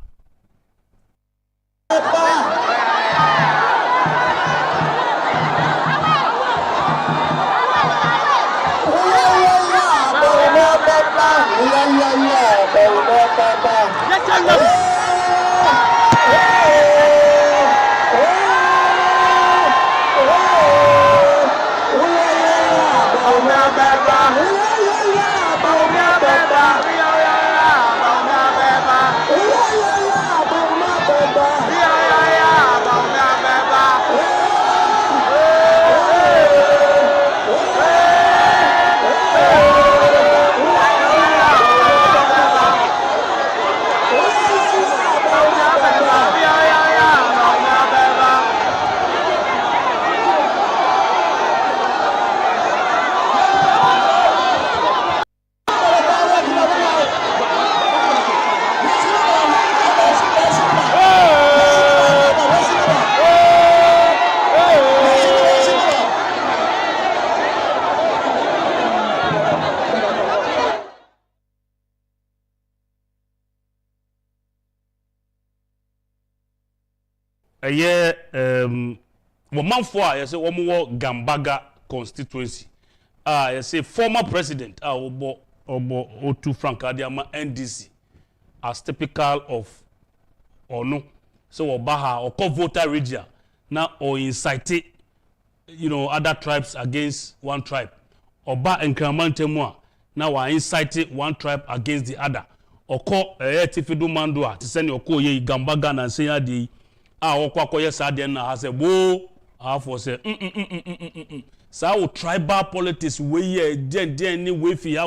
Womanfo a yɛsɛ wɔn wɔ Gambaga constituency yɛsɛ former president obo Otu Frank Adiama NDC as typical of no so obaha or voter region now or incite other tribes against one tribe oba enkramantemu now we incite one tribe against the other oko tifidu mandua to send oko ye Gambaga na senya di okwa akoye sade na ha se bo for say so tribal politics we ye den ni we fi ye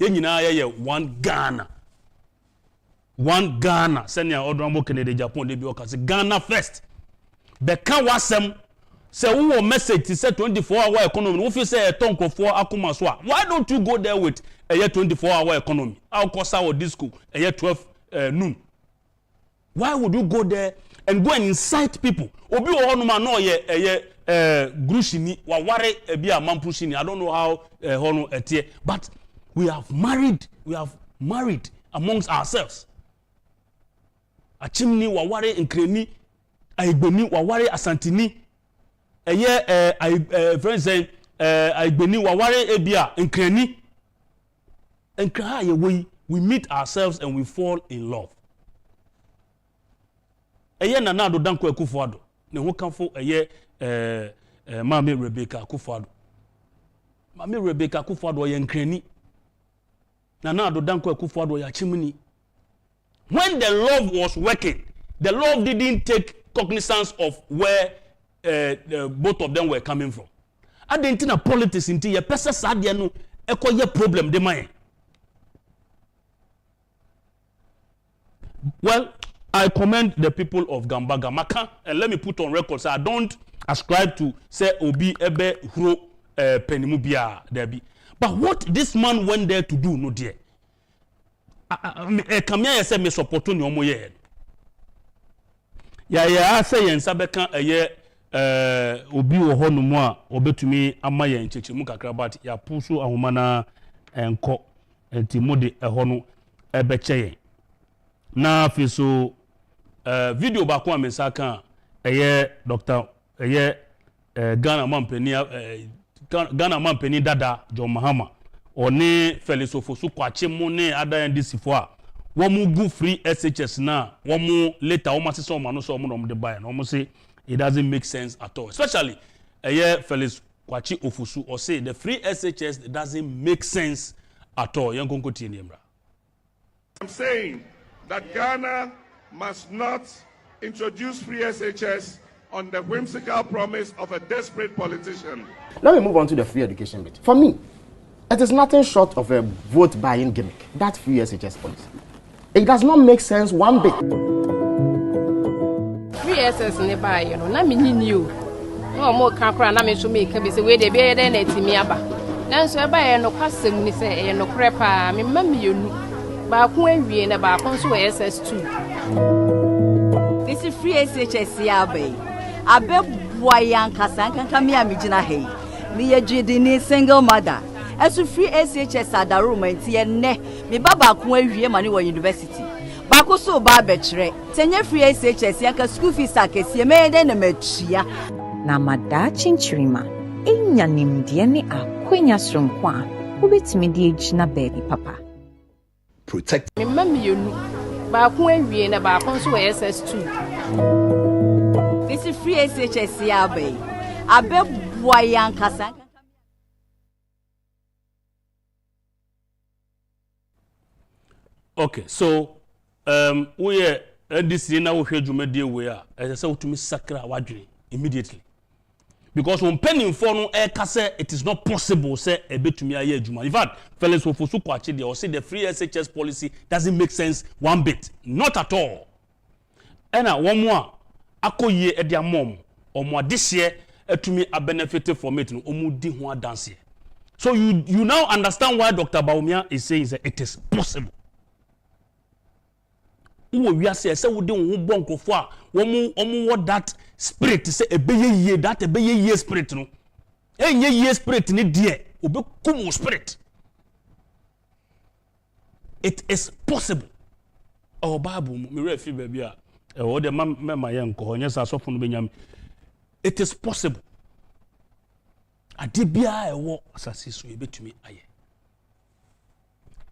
nyina ye one Ghana senior Odrambo Kennedy Agyapong de bi o kasi Ghana first be kan wasem say wo message say 24-hour economy wo fi say tonkofo akoma so why don't you go there with a 24-hour economy how cost our disco a 12 noon why would you go there and go and incite people obi wo honoma no ye grushini wa ware ebi amampushini I don't know how hono etie but we have married amongst ourselves achimni wa ware nkreni aigbeni wa ware asantini friends say aigbeni wa ware ebia nkreni nkra ye we meet ourselves and we fall in love nana do danko akufo-addo ne ho kanfo Mami Rebecca akufo-addo ye nkreni nana do danko akufo-addo ya chimni. When the love was working, the love didn't take cognizance of where both of them were coming from. I didn't think politics into your person sad no ekoye problem de man. Well, I commend the people of Gambaga Maka, and let me put on record say I don't ascribe to say obi ebe huro penimu bia there be. But what this man went there to do no dear. Kamia yese me support ni omo ye ya say yen sabeka obi wo honu mu a obetumi ama yen chechemu kakra but ya pusu ahoma na enko entimode ehonu ebeche yen na fiso video ba ko amesa kan Dr. Ghana mampeni dada John Mahama oni Felix Ofosu kwache mu ne ada NDC fo a wo mu gu free SHS na wo mu later wo ma se so ma no so mo no de buy na wo say it doesn't make sense at all, especially Felix kwache Ofosu or say the free SHS doesn't make sense at all. I'm saying that Ghana must not introduce free SHS on the whimsical promise of a desperate politician. Let me move on to the free education bit. For me, it is nothing short of a vote buying gimmick. That free SHS policy. It does not make sense one bit. Free SHS nearby, na me new. No more kakra na me so make be say we dey be dey na timi aba. Nanso e ba ye no kwasem ni say e no krepa me mam yenu. Ba ko awie na ba ko so SS2. This is free SHS abai. Abe boyan kasankanka me amigina hey. Me yejidi ni single mother. Esu free SHS adaruma nti ne me baba ko awie mane wa university. Ba ko so ba bechere. Tenye free SHS yanka school fees akesie me dey na machia. Na mada chinchirima enya nimde ne akwenya sronko a obetimi de agina baby papa. Protect me mam yenu ba ko awie na ba ko so SS2. This is free SHS abai. Abe boyan kasankanka. Okay, so we NDC na wo hwedwumade we a say utumi sakra wadwene immediately. Because when penning for no say it is not possible say ebetumi aye adwuma. In fact, Felix Ofosu kwache dey or say the free SHS policy doesn't make sense one bit, not at all. Ena one more akoye e dia mom omo adehye etumi a benefit from it no omu di ho adanse. So you now understand why Dr. Baumia is saying that it is possible. We are saying, say we don't want to go what that spirit say ebeye that ebeye spirit no. Ye spirit ni dear obe kumu spirit. It is possible. Our Bible me read baby o de ma yen ko nya sa sofo no benyam it is possible ade bia ewo asase so ebetumi aye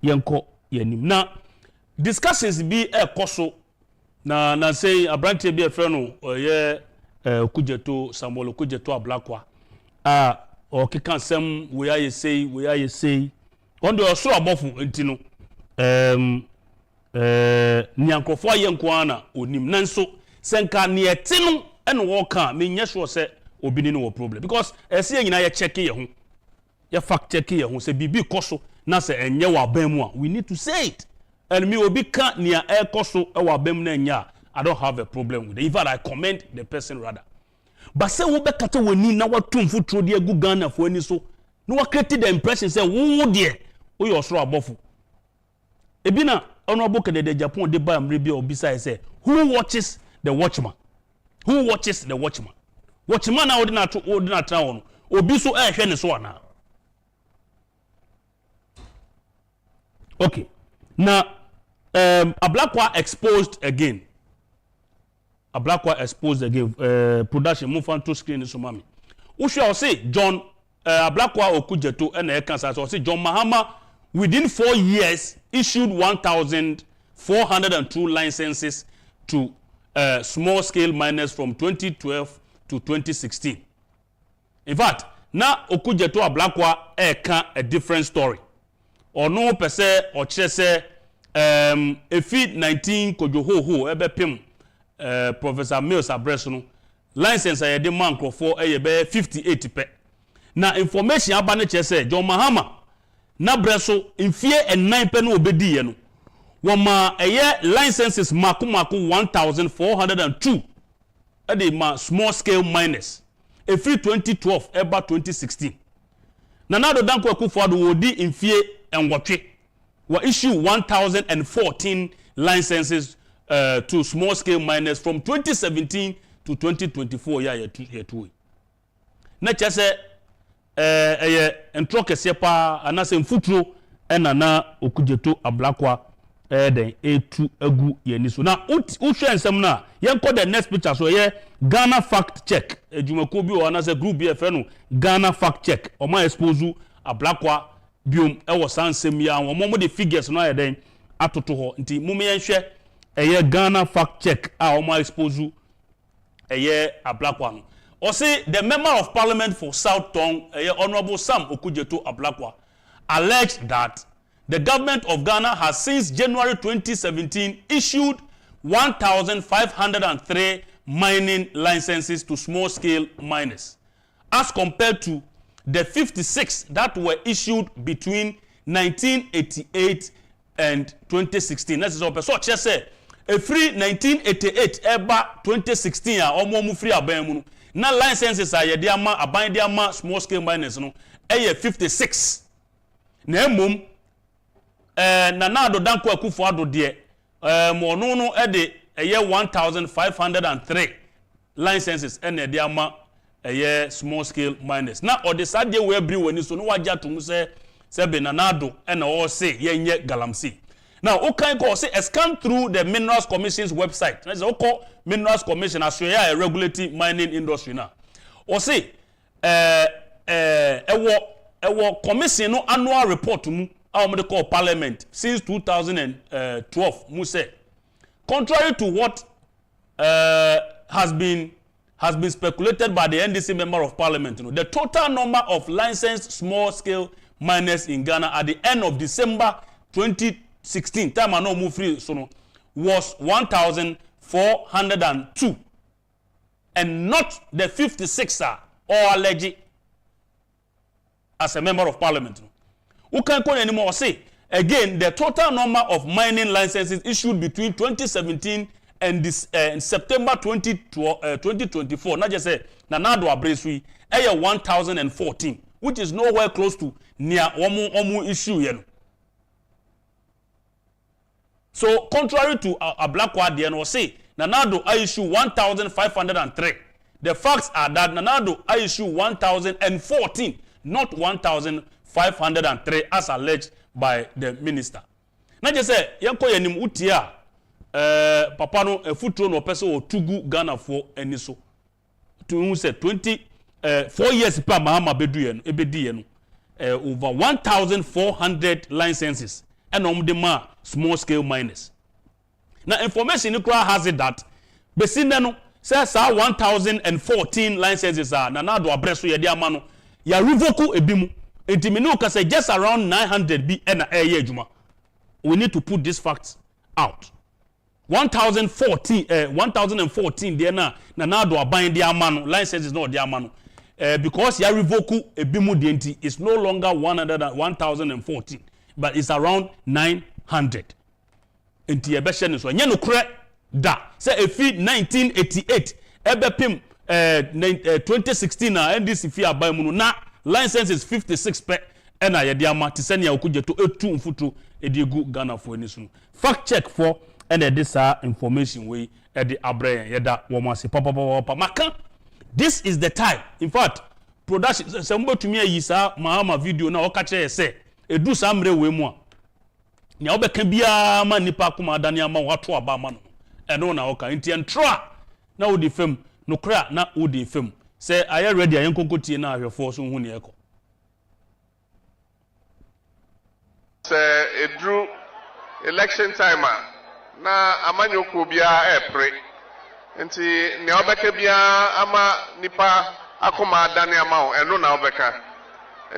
yenko yanim na discussions bi ekoso na say abrante bi efre no ye Kujeto Samuel Kujeto Ablakwa o kika nsem we aye say on the osoro abofu ntino nyankofo aye nkoana onim nanso senka ne ete no ene wo ka me nya sure se obi ni no problem because ese nyina ye check ye ho ye fact check ye ho se bibi koso na se enye wa ban mu a we need to say it and me obi ka ne e koso e wa ban mu na nya I don't have a problem with it. In fact, I commend the person rather. But say we be kata woni na watumfu tro de agu Ghana fo ani so. No wa create the impression say wo de wo your soro abofu. Ebi na honorable Kede de Agyapong de ba amre bi obisa say who watches the watchman? Who watches the watchman? Watchman na ordinary tra won. Obi so e hwe ne so ana. Okay. Now Ablakwa exposed again. Ablakwa exposed again production move on to screen so mami we shall say John Ablakwa Okujeto and Ekansa so say John Mahama within 4 years issued 1,402 licenses to small scale miners from 2012 to 2016. In fact now Okujeto Ablakwa eka a different story or no per se or chese efi 19 kojohoho ebe pim Professor Mills Abreso no license ay de man crofo ay be 58 pe na information aba ne che say John Mahama na Breso mfie 9 pe no obedi ye no wo ma licenses makumako 1,402 ade ma small scale miners free 2012 eba 2016 na nado danko akufo-addo wodi mfie enwotwe wa issue 1,014 licenses to small scale miners from 2017 to 2024 year na chese entro kese pa anase mfuturo na Okujeto Ablakwa den etu agu yeni so na uhwe nsem na yenko the next picture so ye Ghana fact check ejumako bi o anase group bi efe no Ghana fact check o ma expose Ablakwa biom e wo sansem ya wo mo de figures no ya den atoto ho nti mum yenhwe eye Ghana fact check a o ma expose eye Ablakwa no o say the member of parliament for South Tong Honorable Sam Okujeto Ablakwa alleged that the government of Ghana has since January 2017 issued 1,503 mining licenses to small-scale miners, as compared to the 56 that were issued between 1988 and 2016. That is what so just say a free 1988 eba 2016 omo free aban na licenses are yede ama aban de ama small-scale miners no 56 na emom Nanado danko akufo-addo de mo no de 1,503 licenses and de ama small scale miners na o de sade we bri wani so no wagya to say be Nanado and o say yenye galamsey. Now o kan ko say scan through the Minerals Commission's website. That's o call Minerals Commission as we are regulating mining industry now. O say ewo commission no annual report mu our call parliament since 2012 Muse. Contrary to what has been speculated by the NDC member of parliament, the total number of licensed small scale miners in Ghana at the end of December 2016 time I know move free so was 1,402 and not the 56 or alleged as a member of parliament. Who can't call anymore say again the total number of mining licenses issued between 2017 and this September 2024 not just say Nanado Abresui 1,014 which is nowhere close to near omu issue yellow. So contrary to Ablakwa DNO say Nanado I issue 1,503. The facts are that Nanado I issue 1,014 not 1,503 as alleged by the minister. Na je say yanko yanim utia papa no efutro no pese o tugu Ghana for eni so to say 4 years pa mahama beduye no ebediye no over 1,400 licenses and the ma small scale miners. Now information nikra has it that besinde no says 1,014 licenses are na do abreso ye dia ma no ya revoke ebimu entimino ka say just around 900 bi na eye adwuma. We need to put these facts out. 1,014 there na do aban dia ma no licenses no dia ma no because ya revoke ebimu denti is no longer 1,014 but it's around 900. Enti ebe hye ne so nya no kre da say efi 1988 ebe pim 2016 na NDC fi aban mu no na license is 56 pe na ye dia ma tisane ya okujeto etu mfutu edigu Ghana for any so fact check for and this information we at the abre yeda womase papa maka. This is the time. In fact, production sembo to me yi sa mahama video na okache ese edu sa mre we mu a nya obeka bia ma nipa kuma adane ama wato aba ma no eno na oka nti entra na wo di fam no kra na wo di fam say are ready ayen konkotie na ahwefo so hu ne eko say edru election time na amanyoko bia epre nti ne obeka bia ama nipa akoma adane ama o eno na obeka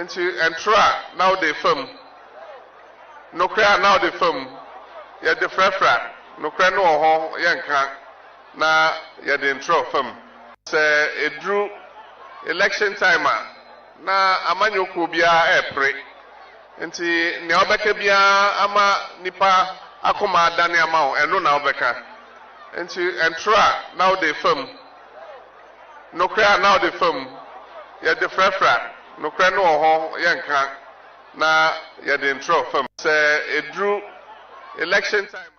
nti entra now dey firm no cry now dey firm ya de frefra no cry no ho ye nka na ya de intro firm say edru election time na amanyoko bia epre nti ne obeka bia ama nipa akoma adane ama o eno na obeka nti entra now dey firm no cry now dey firm ya de frefra no cry no ho ye nka na ya de intro firm say edru election time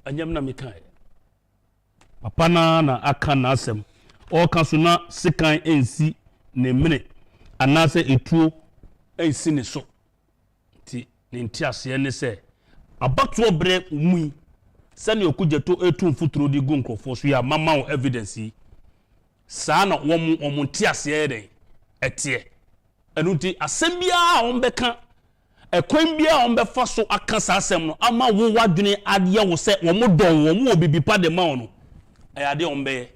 anyam na mekai papa na aka na asem o ka so na sekan ensi ne mene anase etuo ensi ne so ti ne ntiase ne se abato bre mu sani okujeto etu mfuturo di gu nkrofo so ya mama o evidence saa na wom ntiase eden etie enuti asem bia on beka ekwen bia on befa so aka saa asem no ama wo wadwene ade wo se wom don wom obibi pa de ma ono ayade on be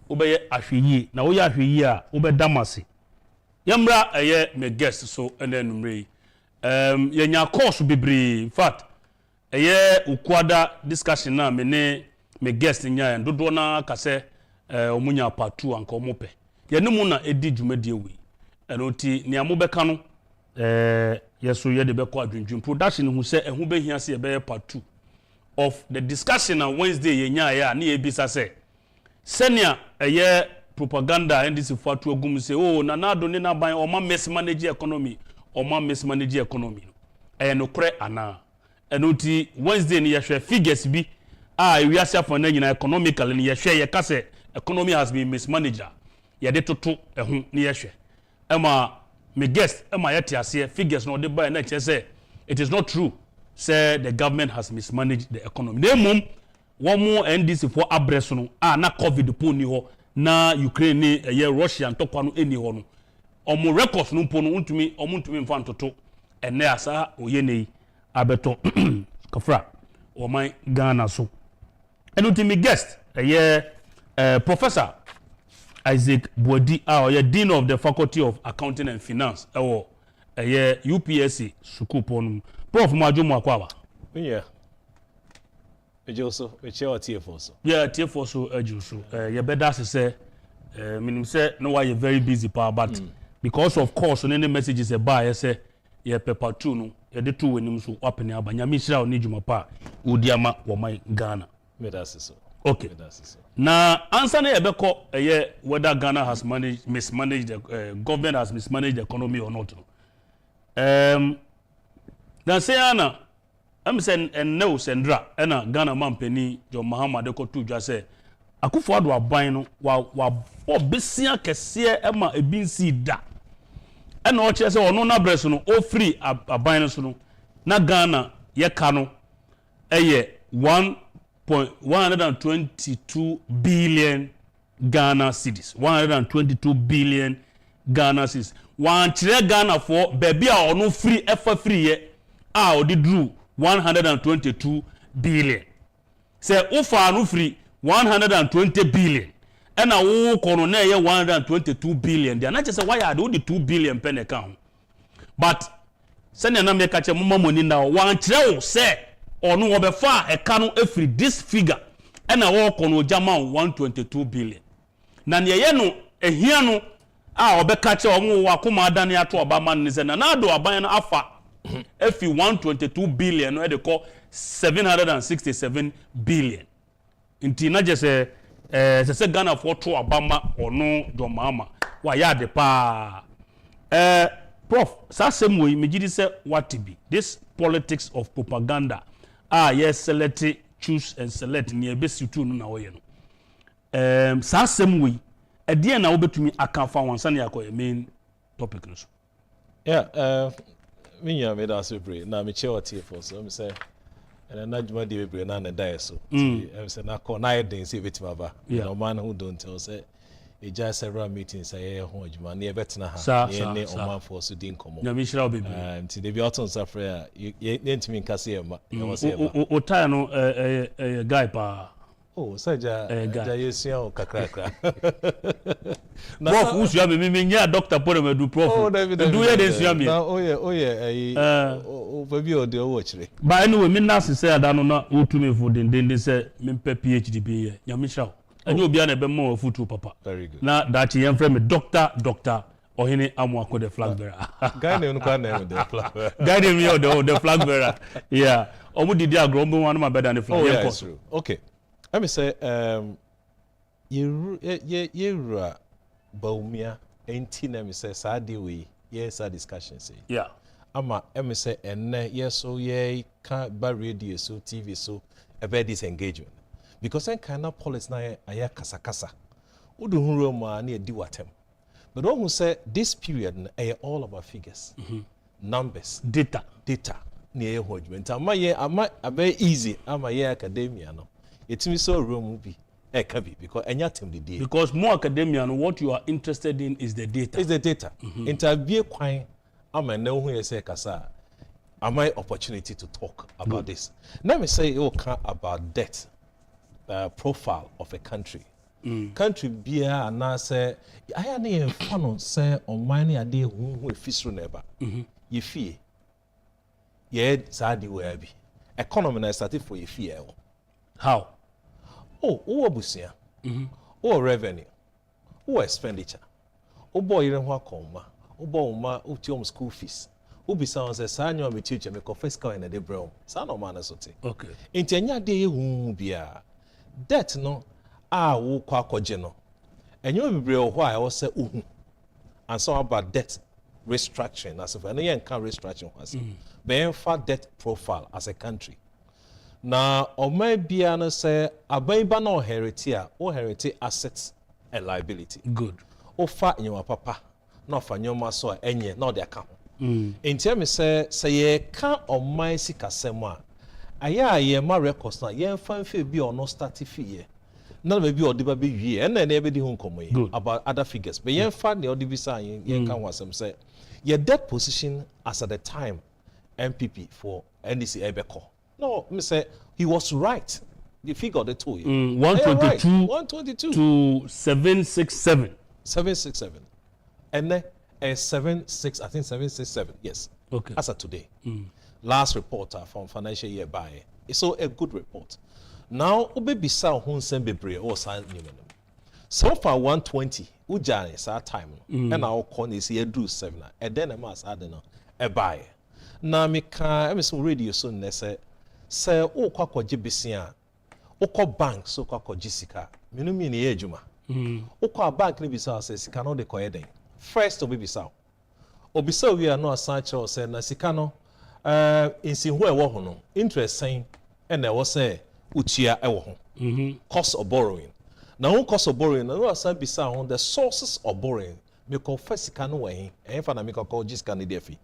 obeye ahweyi na wo ya ahweyi a obeda mase yamra eye me guest so enenumre yenya course bebre in fact eye ukwada discussion na me guest nya dodo na kase omunya part 2 anka omope yenemu na edi dwumadi ewi enoti ne amobeka no yeso ye de beko adwundwun production hu se ehu behia se ye be part 2 of the discussion on Wednesday yenya ya na ebisa se senior eye propaganda and this fatu agum say oh na do ne na ban o ma mismanage economy o ma mismanage economy no kore ana enoti Wednesday ni yehwe figures bi we are for na nyina economically ni yehwe ye ka se economy has been mismanaged ye de toto ehun ni yehwe ema me guest ema yete ase figures no de buy na che say it is not true say the government has mismanaged the economy they mum womo NDC for abreso no na covid po ni ho na Ukraine ni Russia ntokwa no eni ho no omo records no po no untumi mfa ntoto ene asa oyenei abeto kafra o man Ghana so enutimi guest Professor Isaac Boadi Dean of the Faculty of Accounting and Finance UPSC school ponum Prof Majumu akwaba yeah ejoso eche TF so yeah TF so ejoso ye beda say minim say no why you very busy pa but because of course any messages buy say ye paper 2 no ye de 2 wenim so open abanya mi hira oni djuma pa odiama wo man Ghana medase so okay na answer na ye beko whether Ghana has mismanaged the government has mismanaged the economy or not dan say ana am say no sendra na Ghana man pani John Mahama de ko tu dwa say akufo-addo aban no wa obesia kese ema ebinsi da ena o kire se ono na breso no o free aban no so no na Ghana ye ka no eye 122 billion Ghana cedis 122 billion Ghana cedis wan kire Ghana for baby a ono free efa free ye a odi drew 122 billion say ufa no free 120 billion and a wo kono na ye 122 billion there na say why are the 2 billion pen account but send na make catch mama money now wan kire wo say ono obefa e ka no every this figure and a wo kono jama 122 billion na ne ye no ehia no a obeka che omo wa koma adane ato obama ne se na do aban no afa efi 122 billion no e de call 767 billion inti na je se Ghana for to obama ono do mama wa ya de pa prof sasem we megidi se what be this politics of propaganda yes select choose and select ni ebesitu no na wo ye no sasem we edie na obetumi akafa wansa na yakoye main topic no so minya me da super na me che otie for so me say and na juma de bebre na na die so say na call na den say betima ba no man who don't tell say e just several meetings say ho juma na e betena ha ne o man for so din komo na me shira obebi ti de bi oton safre ye ntimi nkase e ma e wo say ba o tie no guy pa Saja yesia o kakrakra. Prof usua me nya doctor pore me du prof. Do ye den sua me. Na o baby o de o chire. Ba anyway me na say ada no na o tu me for den say me pe PhD be ye. Nya me sha. Anya obi na be mo futu papa. Very good. Na that ye friend me doctor Ohene Amwako the flag bearer. Guy name kwa na the flag bearer. Guy name you the flag bearer. Yeah. Omu didi agrombo one ma better than the flag. Yeah, that's true. Okay. Let me say, you Baumia, ain't let me say, Sadi we, yes, our discussion say. Yeah. Ama, let me say, and yes, so yeah, can't buy radio, so TV, so about this engagement. Because I cannot policy na aya kasa. Udu huru ma ni di watem. But all who say this period is all about figures, numbers, data. Ni engagement. Ama very easy. Ama ye academia no. It's me so room be because anything the data. Because more academia and what you are interested in is the data. It's the data. Interview quite am I know who you say kasa. Am I opportunity to talk about this? Let me say about debt profile of a country. Country be and I say I had a fun say on mine a day who fish never. You fear. Yeah, sadi where be. Economy na started for you fear. How? Busia. Revenue. Expenditure. Boy, you know coma. Ma, school fees. Ubisa says, San you teacher, me confess in a de bro. San of manners. Okay. In Tenya day, bia. Debt no, quaco general. And you will be real why I was say, and so about debt restructuring as if any can restructuring was. Being far debt profile as a country. Na Omebiana say Abaiba no herity assets and liability. Good. Ofa your papa, no for your maso enye, no their account. In terms say ye can't on my sick asema. Aya ye ma records na ye fan fee be or no start fee. None maybe or the baby ye and then everybody home come about other figures. But ye fan the odibisa ye can was some say your debt position as at the time MPP for NDC Ebeko. No, me say he was right. The figure they told you. 122 to 767. 767. And then 76, I think 767. Yes. Okay. As of today. Last reporter from financial year by. So a good report. Now, Obebi Sao Hun Sembebre or San Newman. So far 120. Ujani is our time. And our corner is here do 7. And then I must add a buy. Now me can Emerson radio soon say o kwakọ jibisia o ko bank so kwakọ jisika menu mi ne ejuma o ko bank ni bisa say sika no de koye den first obi bisa we are no asan che say na sika no insin ho e wo ho no interest sen e na wo say utua e wo ho cost of borrowing Now one cost of borrowing, na no asan bisa on the sources of borrowing. Me call first sika no wey, fa na me call just can dey fi.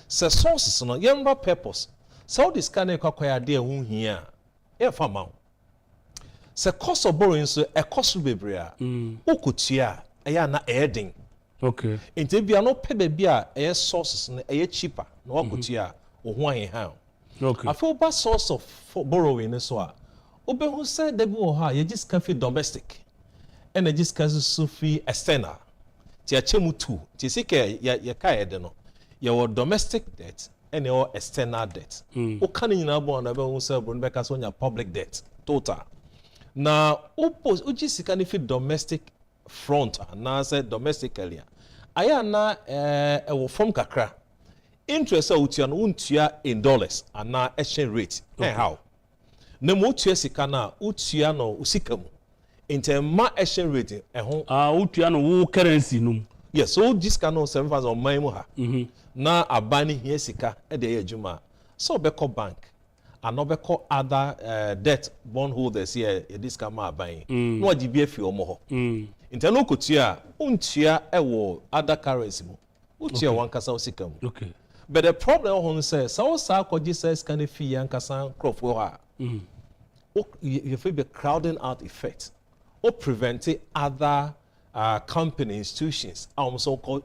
Se sources no yemba purpose. So this can e kwakwa de hu hia. E fa ma. Se cost of borrowing so e cost bebre a. Okutua e ya na edin. Okay. Inte bia no pe be bia e sources no e cheaper. Na okutua o ho ahen. Okay. I feel bad source of borrowing so a. Obe who said they be ha you just can feel domestic. And you just can so feel external. Ti achemu two. Ti sike ya kai de no. Your domestic debt and your external debt. O kan nyina bo na be who say bro be ka so nya public debt total. Now o just can feel domestic front na say domestically. Aya na e wo form kakra. Interest out no untua in dollars and na exchange rate. Okay. How? Na mo tua sika na utua no usika mu. Inte ma exchange rate ho utua no wo currency num. Yes, so this can no 7,000 man mu ha. Na abani here sika e dey adwuma. So be call bank and no be call other debt bondholders here this can ma aban. No adi bi afi omo ho. Inte no kotua untua e wo other currency mu. Utua wan kasa usika mu. Okay. But the problem on says so says can fee and casan crop you feel the crowding out effect or preventing other company institutions so called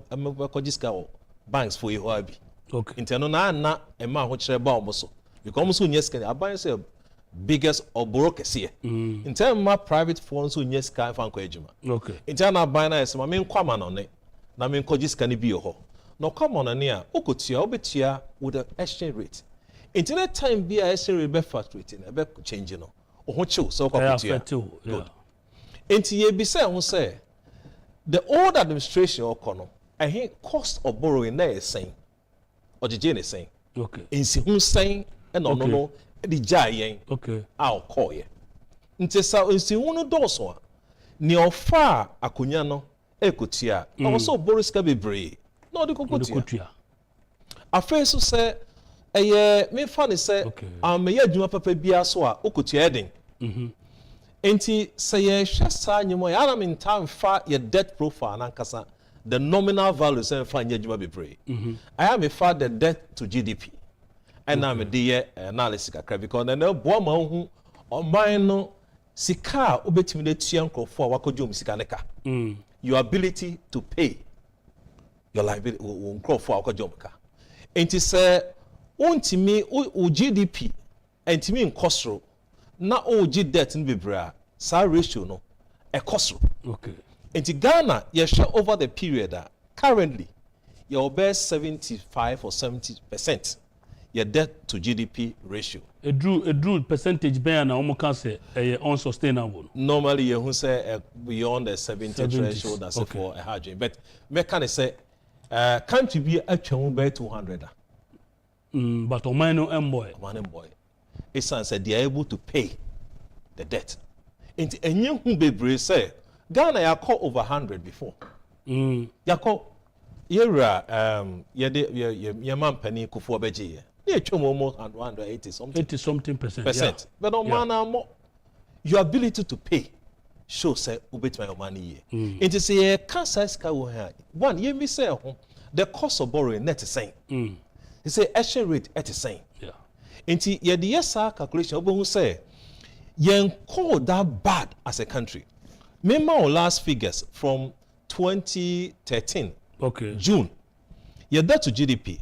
banks for you. Okay. Internal na a man which almost because yes can I say biggest or brokers here. In terms of private funds who yes can find okay. Internal buying is my main common on it. Na mean kojis can be your no come on near okotia obetia with the exchange rate. Internet time be a exchange rate be fluctuating, be changing no. Oho chill so okotia. Good. Enti ye be say the old administration okono I think cost of borrowing na is saying or the jane is saying. Okay. Insi hun saying and no the jay okay. I'll call ye. Nti sa insi hun do so ni ofa akonya no ekotia. Also borrow ska bebre. No, the kukutia. A face who say, me funny say, I'm a yaduma papa bia so a ukutia heading. Enti say, shasa nyumo, I'm in time far your debt profile and ankasa, the nominal value say, fine yaduma be pray. I am a far the debt to GDP. And I'm a dear analysis because I know Boama who or mine no sika ubetimide tianko for wakojum sikaneka. Your ability to pay. Your liability will grow for our job. And to say, untimi u GDP, and to me in cost na o G debt in Bibra, sa ratio no, a cost. Okay. And to Ghana, you share over the period currently, your best 75 or 70% your debt to GDP ratio. A drew percentage ban na almost can say unsustainable. Normally, you say beyond the 70 threshold that's okay. For a hard. But me can say. Country be actually by 200. But on my boy. It's said they are able to pay the debt. And you who be say Ghana ya call over 100 before. Ya call yera your man penny kufu beji. They almost 180 something. 80% Yeah. But on man more your ability to pay. Show say ubet my money here. It is a cancer scout one ye me say the cost of borrowing net is saying. It's a exchange rate at the same. Yeah. Inti ye the yes calculation who say yen call that bad as a country. Remember our last figures from 2013. Okay. June. Ye that to GDP.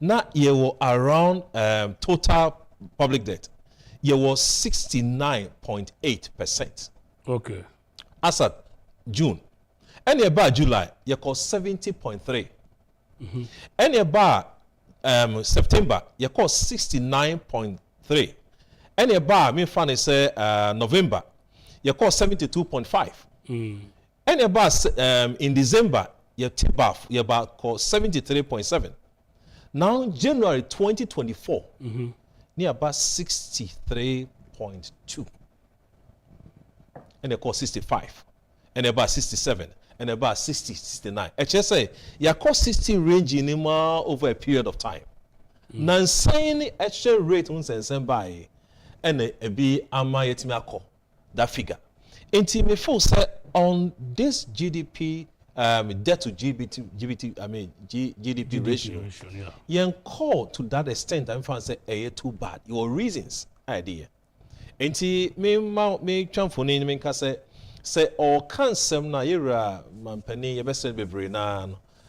Now ye were around total public debt. Ye was 69.8%. Okay. As at June. And about July, you call 70.3. And about September, you call 69.3. And about me funny say November, you call 72.5. And about in December, you tip off, you about call 73.7. Now January 2024, near about 63.2. And they call 65, and about 67, and about 60, 69. HSA, you call 60 range in over a period of time. Nansani exchange rate send by, and a be ama yetimi akọ that figure. Enti me feel say on this GDP, debt to GDP ratio, you call to that extent, I'm fine say, too bad. Your reasons, idea. And me chamfoni me say or cancer na yera mampani yebese bebre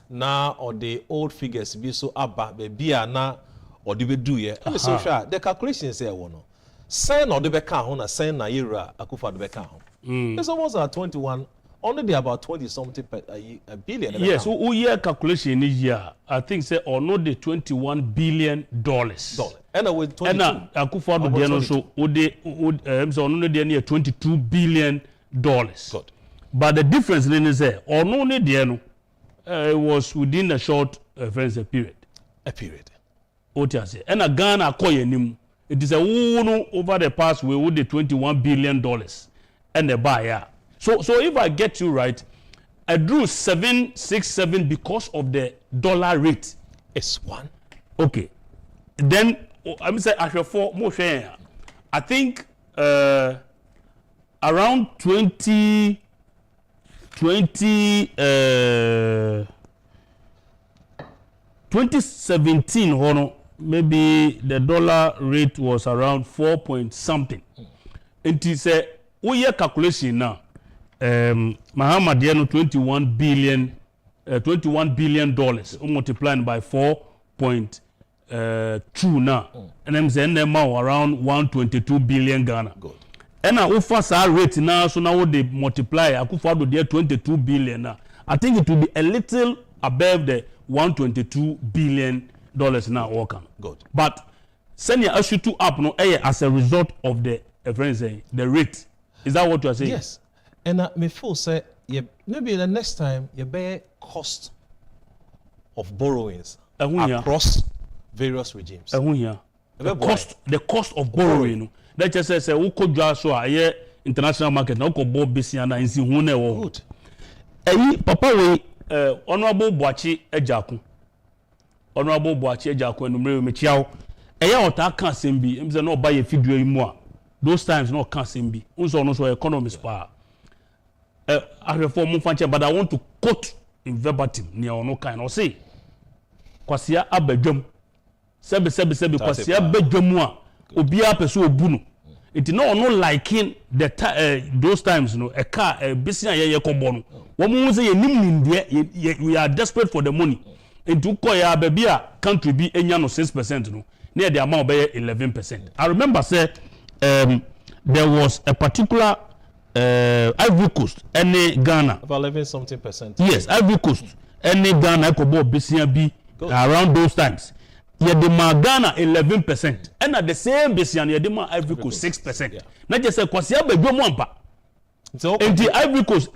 na or the old figures be so aba be na or the be do ye. So sure the calculations say one. Sign or the beka ho na sign na yera akufo-addo beka ho. It's almost at 21. Only they about 20 something a billion. Yes, we year calculation in year. I think say or not the $21 billion. And with 22. And akufo-addo dey no so so only dey near $22 billion. Good. But the difference is say or no need dey no was within a short period. A period. What you say? And a Ghana koye nim. It is a wono over the past we would the $21 billion and the buyer. So if I get you right, I drew 767 because of the dollar rate. It's one. Okay. Then I'm saying I have four more share. I think around 2017 hono maybe the dollar rate was around 4 point something. It is a year calculation now. Muhammad no $21 billion multiplied by 4.2 now. And I'm saying now around 122 billion Ghana. Good. And now offer our rate now, so now they multiply akufo-addo there 22 billion now. I think it will be a little above the 122 billion dollars now working. Good. But send your issue to up no as a result of the the rate. Is that what you are saying? Yes. And me feel say maybe the next time you bear cost of borrowings across various regimes. The cost of borrowing. That just says we could just so a international market now could borrow besiana in Zihune or good. Papa we honorable Boadi Agyapong. Honorable Boadi Agyapong and Umre Mechiao. Ota can sembi. Em say no buy a fidue more. Those times no can sembi. Unso no so economist power. I reform function, but I want to quote in verbatim near no kind or say kwasia abedwam sebe kwasia bedwam a obia peso obunu it no liking the those times no a car business ye kobo no wo mu say nim we are desperate for the money into koya baby a country bi enya no 6% no near the amount be 11%. I remember say there was a particular Ivory Coast, any Ghana. About 11 something percent. Yes, Ivory Coast, any Ghana, Kobo, BCB, around those times. Yedema Ghana 11%, and at the same BCN, Yedema Ivory Coast 6%. Not just a Kwasia Bedwampa. And the Ivory Coast,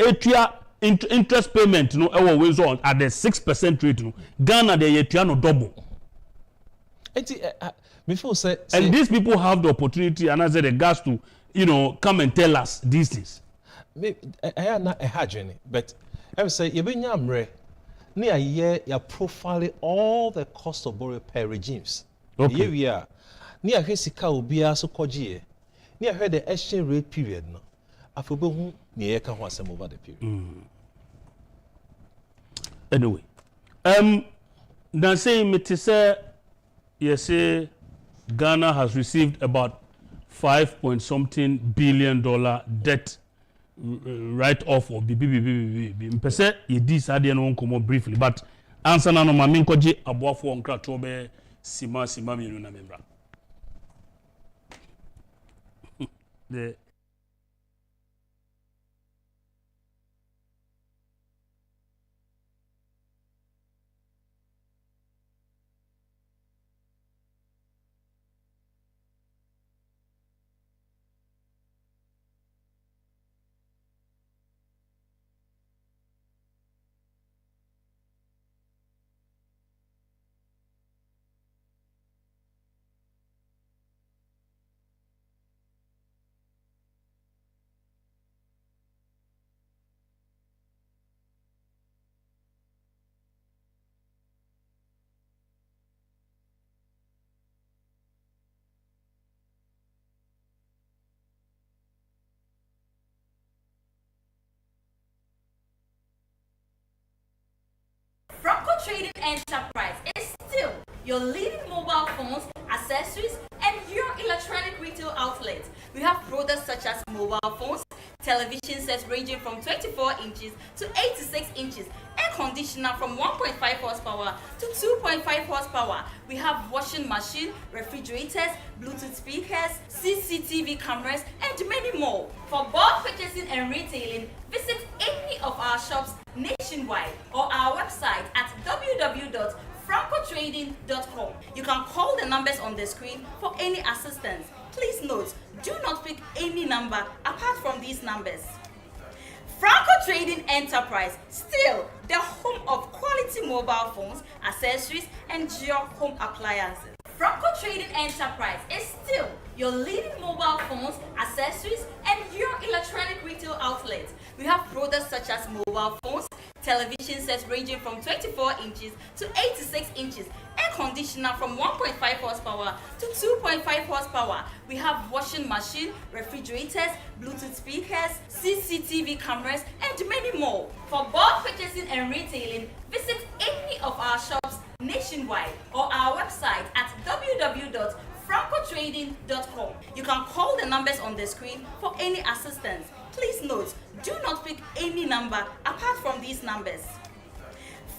interest payment, no, always on at the 6% rate. No, Ghana, the Yetiano double. And these people have the opportunity, and as the gas to. Come and tell us these things. I am not a hajini, but I would say you be nyamre. Near year, you profile all the cost of borrowing per regimes. Okay. Here we are. Near Hesika ubia so koji. Near heard the exchange rate period. No, I feel who near can was over the period. Anyway, then say me to say, yes, say Ghana has received about $5 billion debt write-off or mpese ye dis ade no nkomo briefly but answer na no ma me nkoje aboafo nkrato be sima mienu na membra the Trading Enterprise is still your leading mobile phones, accessories, and your electronic retail outlet. We have products such as mobile phones, television sets ranging from 24 inches to 86 inches, air conditioner from 1.5 horsepower to 2.5 horsepower. We have washing machine, refrigerators, Bluetooth speakers, CCTV cameras, and many more. For bulk purchasing and retailing, visit any of our shops nationwide or our website at www.francotrading.com. You can call the numbers on the screen for any assistance. Please note, do not pick any number apart from these numbers. Franco Trading Enterprise, still the home of quality mobile phones, accessories, and your home appliances. Franco Trading Enterprise is still your leading mobile phones, accessories, and your electronic retail outlet. We have products such as mobile phones, television sets ranging from 24 inches to 86 inches, air conditioner from 1.5 horsepower to 2.5 horsepower. We have washing machine, refrigerators, Bluetooth speakers, CCTV cameras, and many more. For bulk purchasing and retailing, visit any of our shops nationwide or our website at www.francotrading.com. You can call the numbers on the screen for any assistance. Please note, do not pick any number apart from these numbers.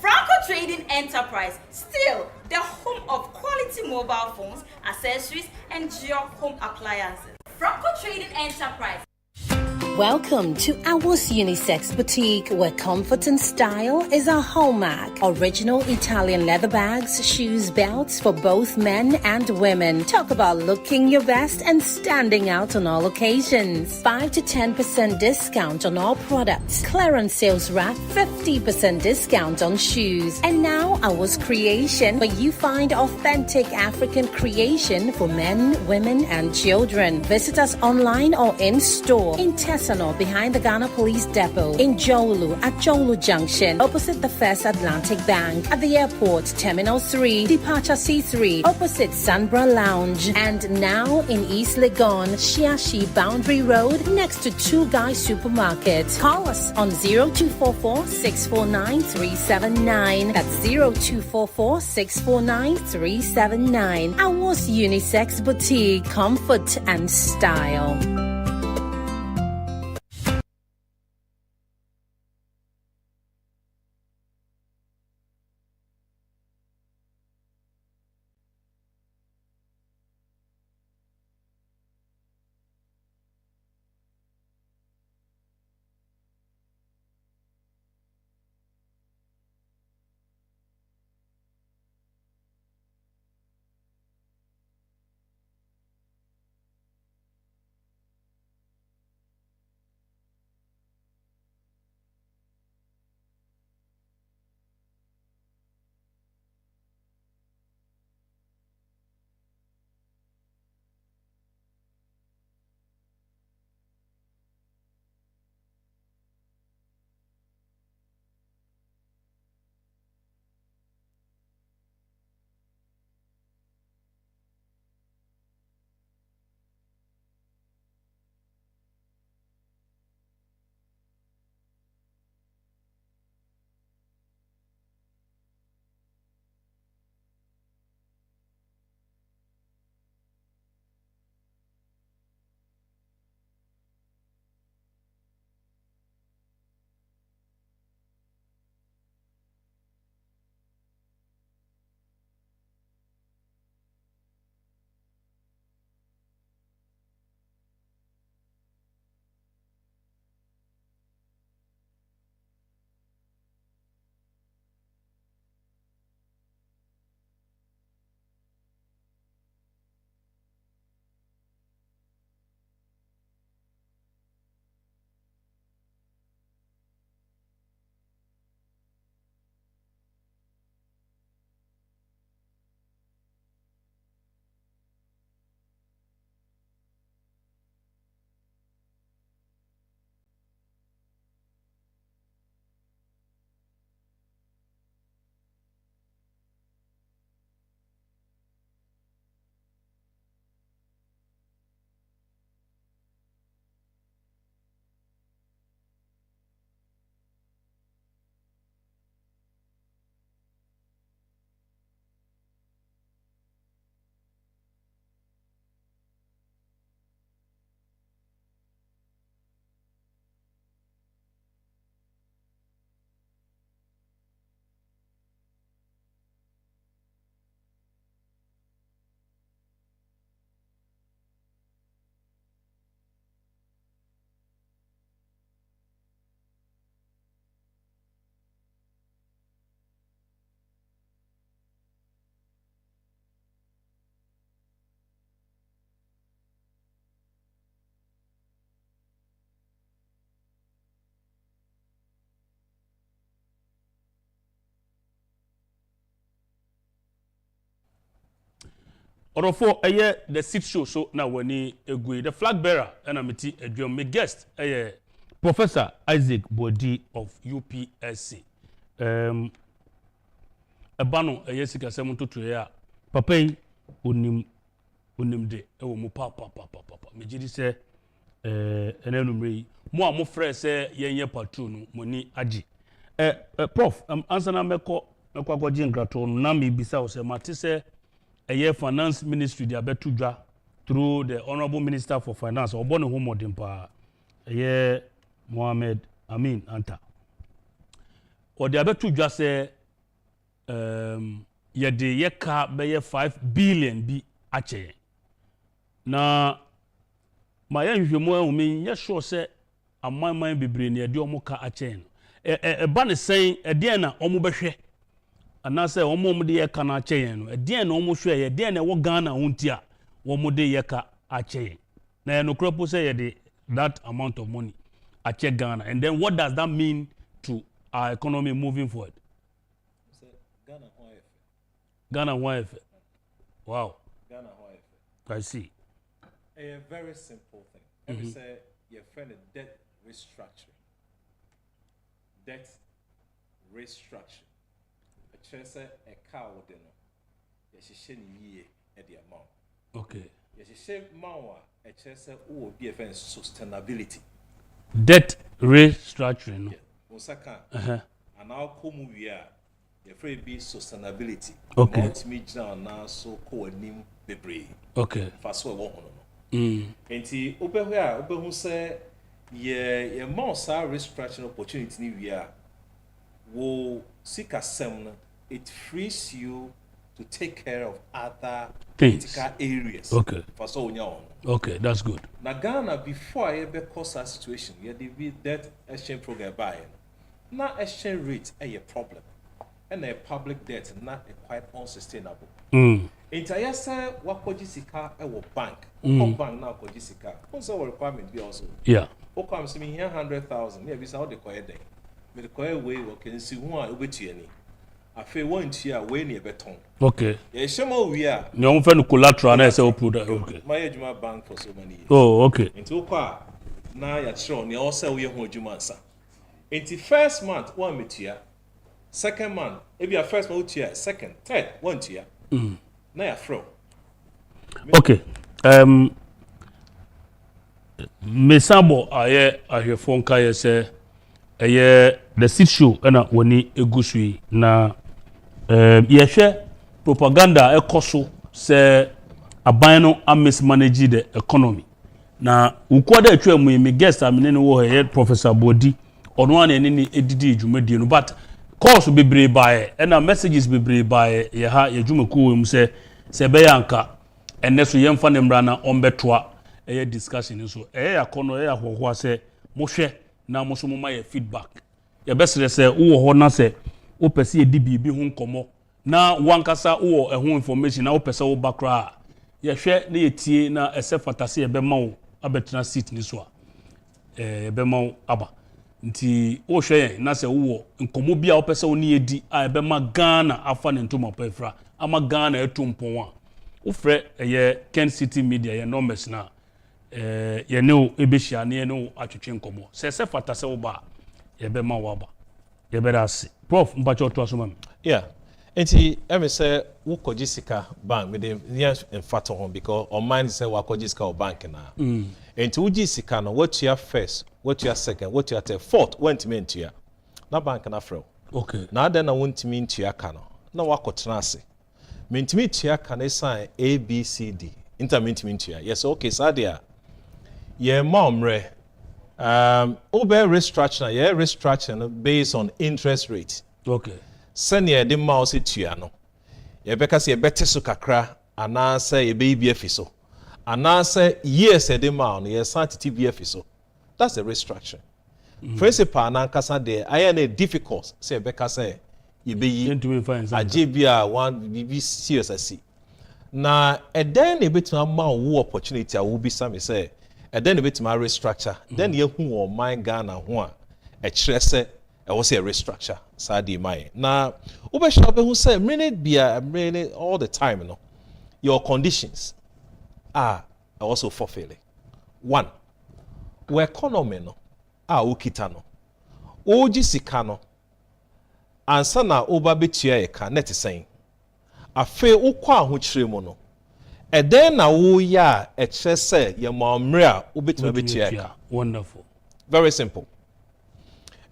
Franco Trading Enterprise, still the home of quality mobile phones, accessories, and your home appliances. Franco Trading Enterprise. Welcome to Awos Unisex Boutique, where comfort and style is our hallmark. Original Italian leather bags, shoes, belts for both men and women. Talk about looking your best and standing out on all occasions. 5 to 10% discount on all products. Clearance sales rack, 50% discount on shoes. And now Awos Creation, where you find authentic African creation for men, women, and children. Visit us online or in store. In Tesano, behind the Ghana Police Depot. In Jolu, at Jolu Junction, opposite the First Atlantic Bank. At the airport, Terminal 3, Departure C3, opposite Sunbra Lounge. And now in East Legon, Shiashi Boundary Road, next to Two Guys Supermarket. Call us on 0244 649 379. That's 0244 649 379. Awos Unisex Boutique, comfort and style. Orofo eye the seat show so na wani egui the flag bearer and amiti adwom me guest Professor Isaac Boadi of UPSC. Ebano eye sika semu tutu ya papa yi onim de ewo mu papa me gidi se enenumre yi mo a mo frɛ sɛ yenye patrol no moni agi Prof answer na meko agye nkrato na me bisa wo sɛ mate sɛ eye finance ministry they abetu dwa through the honorable minister for finance obone ho modern pa eye Mohammed Amin Anta or they abetu dwa sɛ yede yeka beye 5 billion bi ache na ma ya nhwemu ahumi ye sure sɛ amman bebre ne yede omuka ache no ba ne sen ede na omubehwe anase omo de yeka na ache yen no ede na omo hwe ede na wo Ghana hunti a wo de yeka ache yen na no kropo say yede that amount of money ache Ghana, and then what does that mean to our economy moving forward? Ghana YF. Wow. Ghana YF. I see. A very simple thing. Let me say your friend debt restructuring. Debt restructuring. A chese a car with them. Yes, she ye at the amount. Okay. Yes, she mawa a chese will be a sustainability. Debt restructuring. Osaka. And now come we are. Your friend be sustainability. Okay. Not me now so co nim bebre. Okay. Fast forward on. Enti obe where obe who say ye more restructuring opportunity ni we are. Wo seek a seminar, it frees you to take care of other critical areas. Okay. For so on. Okay, that's good. Na Ghana before I ever cause a situation, you the debt exchange program buying. Now exchange rate a problem. And a public debt not quite unsustainable. Entire say what sika e bank. Bank now sika. Also requirement be also. Yeah. O comes me here 100,000. Me be say how the coin dey. Me the coin way we can see who are obetu ani. Afi one tia we na beton. Okay. Yeah, shemo we are. No one friend collateral na say open that. Okay. My ejuma bank for so many years. Oh, okay. Into kwa na ya chiro ne also we ho ejuma nsa. Enti first month one metia. Second month, if you are first month here, second, third, 1 year. Now you're through. Okay. Mesabo aye phone kaya say the seat show na woni egusui na ye propaganda ekoso say aban no mismanage the economy. Na ukwada atwa mu me guest amene no wo here Professor Boadi ono an ene ni edidi dwumadie no but calls be brave by and messages be brave by ye ha ye dwumaku mu se be yanka enne so ye mfa ne mra na ombetoa eye discussion so yakono ahoho se mo hwe na mo so mo ma ye feedback ye besere se wo ho na se wo pese ye di bibi ho nkomo na wankasa wo ho information na wo pese wo bakra ye hwe na ye tie na ese fatase ye be ma wo abetena seat ni so a be ma wo aba nti wo hwe na se wo nkomo bia wo pese wo ne edi a be ma Ghana afa ne ntoma pefra ama Ghana etumpon a wo frɛ ye Kencity Media ye numbers na ye ne o ebehia ne ye ne o atwetwe nkomo se fata se wo ba ye be ma wo aba ye be ase Prof mpacho to asoma me yeah enti eme say wo koji sika bank with them yes in fact on because on mine say wo koji sika bank na enti wo ji sika no what you first what you second what you third fourth went me into ya na bank na frɛ okay na then na won't me into ya ka no na wakotena ase mentimi tia ka na sign ABCD intermittent ya yes okay so there yeah momre over restructure yeah restructure based on interest rate okay senior the mouse tia no ye beka se bete so kakra ana say ye be bi afiso ana say yes the mouse ye santity bi afiso that's the restructure principal na nkasa there I na difficult say beka say ye be yi Agyapong one BB serious asi na eden na betima ma wo opportunity a wo bi same say eden na betima restructure then ye hu o man Ghana ho a kire se e wo say restructure sa di man na wo be sure be hu say minute bia minute all the time no your conditions are also fulfilling. One, we economy no ukita no oji sika no ansa na oba betua ye ka net sen afe ukwa ahokyere mu no eden na wo ya ekye se ye mamre a obetua betua ka. Wonderful. Very simple.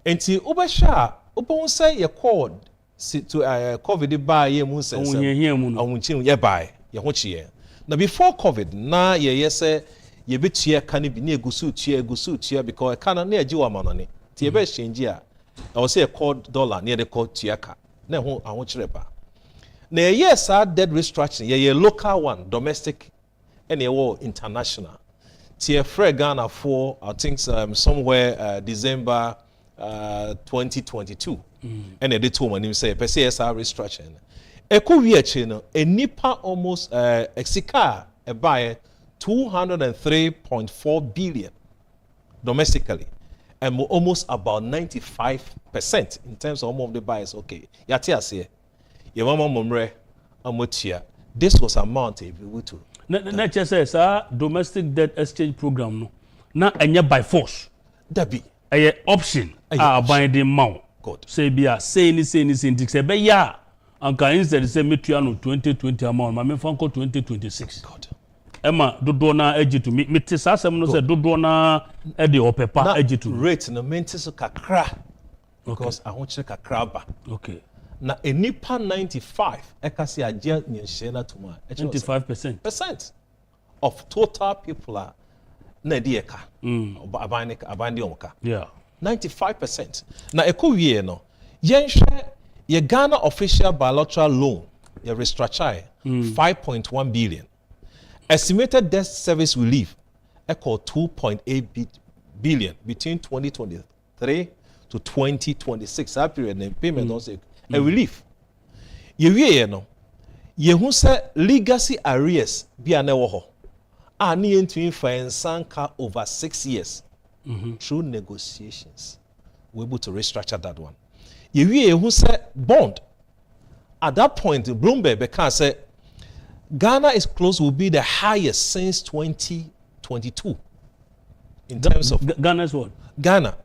Enti obehwa obon say ye called to COVID ba ye mu sensem ahunchim ye bai ye ho chie na before COVID na ye say ye betua ka ne bi na egusu tua because ka na agi wa manone ti ye be exchange a I was say called dollar near the called tiaka na ho ahokyere ba na ye sa dead restructuring ye local one domestic and ye international ti free Ghana for I think somewhere December 2022 and they told me say per se SR restructuring eko wi achi no enipa almost exika e buy 203.4 billion domestically and almost about 95% in terms of the buyers. Okay, yati ase ye mama momre amotia this was amount if we to na just say sir domestic debt exchange program no na enye by force dabi a option a binding mount god say bia say ni say be ya anka instead say metua no 2020 amount ma me fanko 2026 god Emma dodo na ejitu me te sasem no say dodo na e de opepa ejitu rate no mente so kakra because I want check kakra ba okay na enipa 95 ekasi agye nyenhye na tuma 25% of total people are na de eka abande onka yeah 95%. Na ekowie no yenhwe ye Ghana official bilateral loan ye restructure 5.1 billion. Estimated debt service relief equal 2.8 billion between 2023 to 2026. That period the payment also a relief. Ye wie no ye hu say legacy arrears bi anewo ho. Ani entwin fa sanka over 6 years. Through negotiations, we're able to restructure that one. Who said bond at that point, Bloomberg can say Ghana is close will be the highest since 2022 in terms of Ghana's what? Ghana.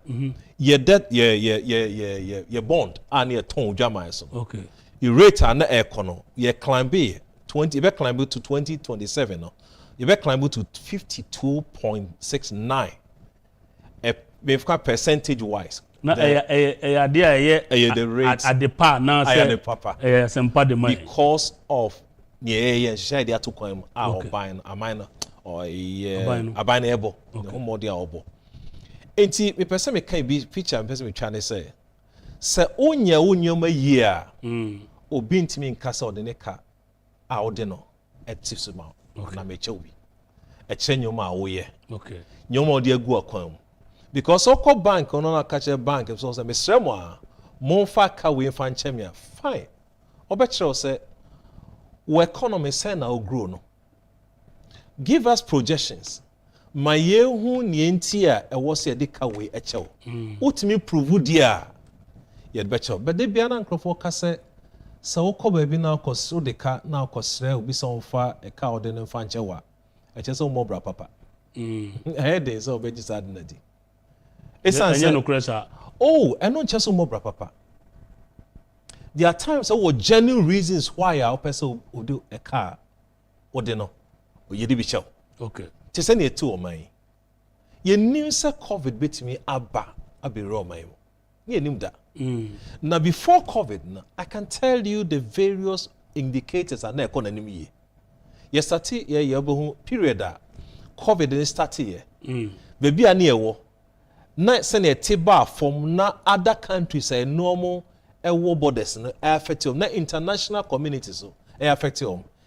Your debt, your bond, and your tone, Jamaica. Okay. Your rate and the economy, your climb be 20, you climb to 2027. No, you climb to 52.69. We've got percentage wise. Na the rate at the par now say papa. Sempa the money because of share there to come out buying a minor or a buying able the home more dear obo. Enti me person me can be picture and person me trying to say onya ma year obi ntimi nkasa odineka a odino etisuma na meche obi eche nyoma awoye okay nyoma odi agu akwan because oko bank ono na catch bank so say me sremo a monfa ka we fa nchemia fine obekere say we economy say na grow no give us projections my yehu ni enti a ewo say de ka we echew utimi prove dia yet becho but they bia na nkrofo ka say so oko ba bi na akoso de ka na akosre obi so mfa e ka ode ne mfa nchewa eche so mo bra papa dey so be just adnadi oh, and not just more papa. There are times there were genuine reasons why our person would do a car or dinner or you did show. Okay. Just any two of mine. You knew say COVID bit me abba be raw my. You knew that. Now before COVID, I can tell you the various indicators are not economy. Yes, period that COVID didn't start here. Baby are near war. Na sene tiba from na other countries normal war borders no affect na international communities so affect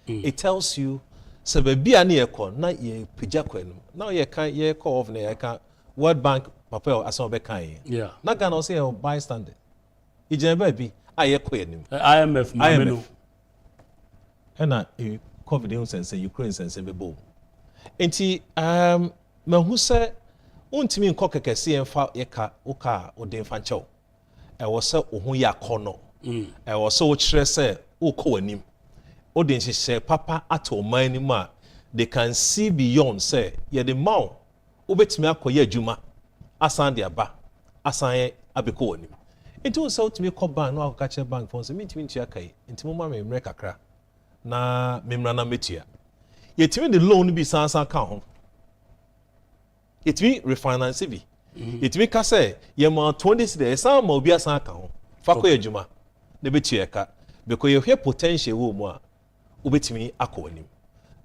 it tells you se be ani ekọ na ye pija kwenu na ye kan ye call of na ye kan World Bank papa aso be kan yeah na Ghana say bystander ijeba bi aye kọ enim IMF mameno na COVID sense Ukraine sense be bo enti mahu se untimi nkọ kekesi emfa yeka oka odin fanchew e wo se ohun ya kono e wo se o kire se okọ wanim audience share papa at ɔman mu a they can see beyond say ye the ma wobetumi akɔyɛ adwuma asan de aba asan yɛ abɛkɔ w'anim nti wo sɛ wotumi kɔ bank na wakɔka kyerɛ bank fɔ sɛ mentumi ntua kai nti moma me mmerɛ kakra na memra na metua yɛtumi de loan bi sansan ka ho yɛtumi refinance bi yɛtumi ka sɛ yɛma 20 cedi ɛsan ma obi asan ka ho fa kɔyɛ adwuma na bɛtua ɛka because yɛhwɛ potential wɔ mu a wobɛtumi akɔ w'anim.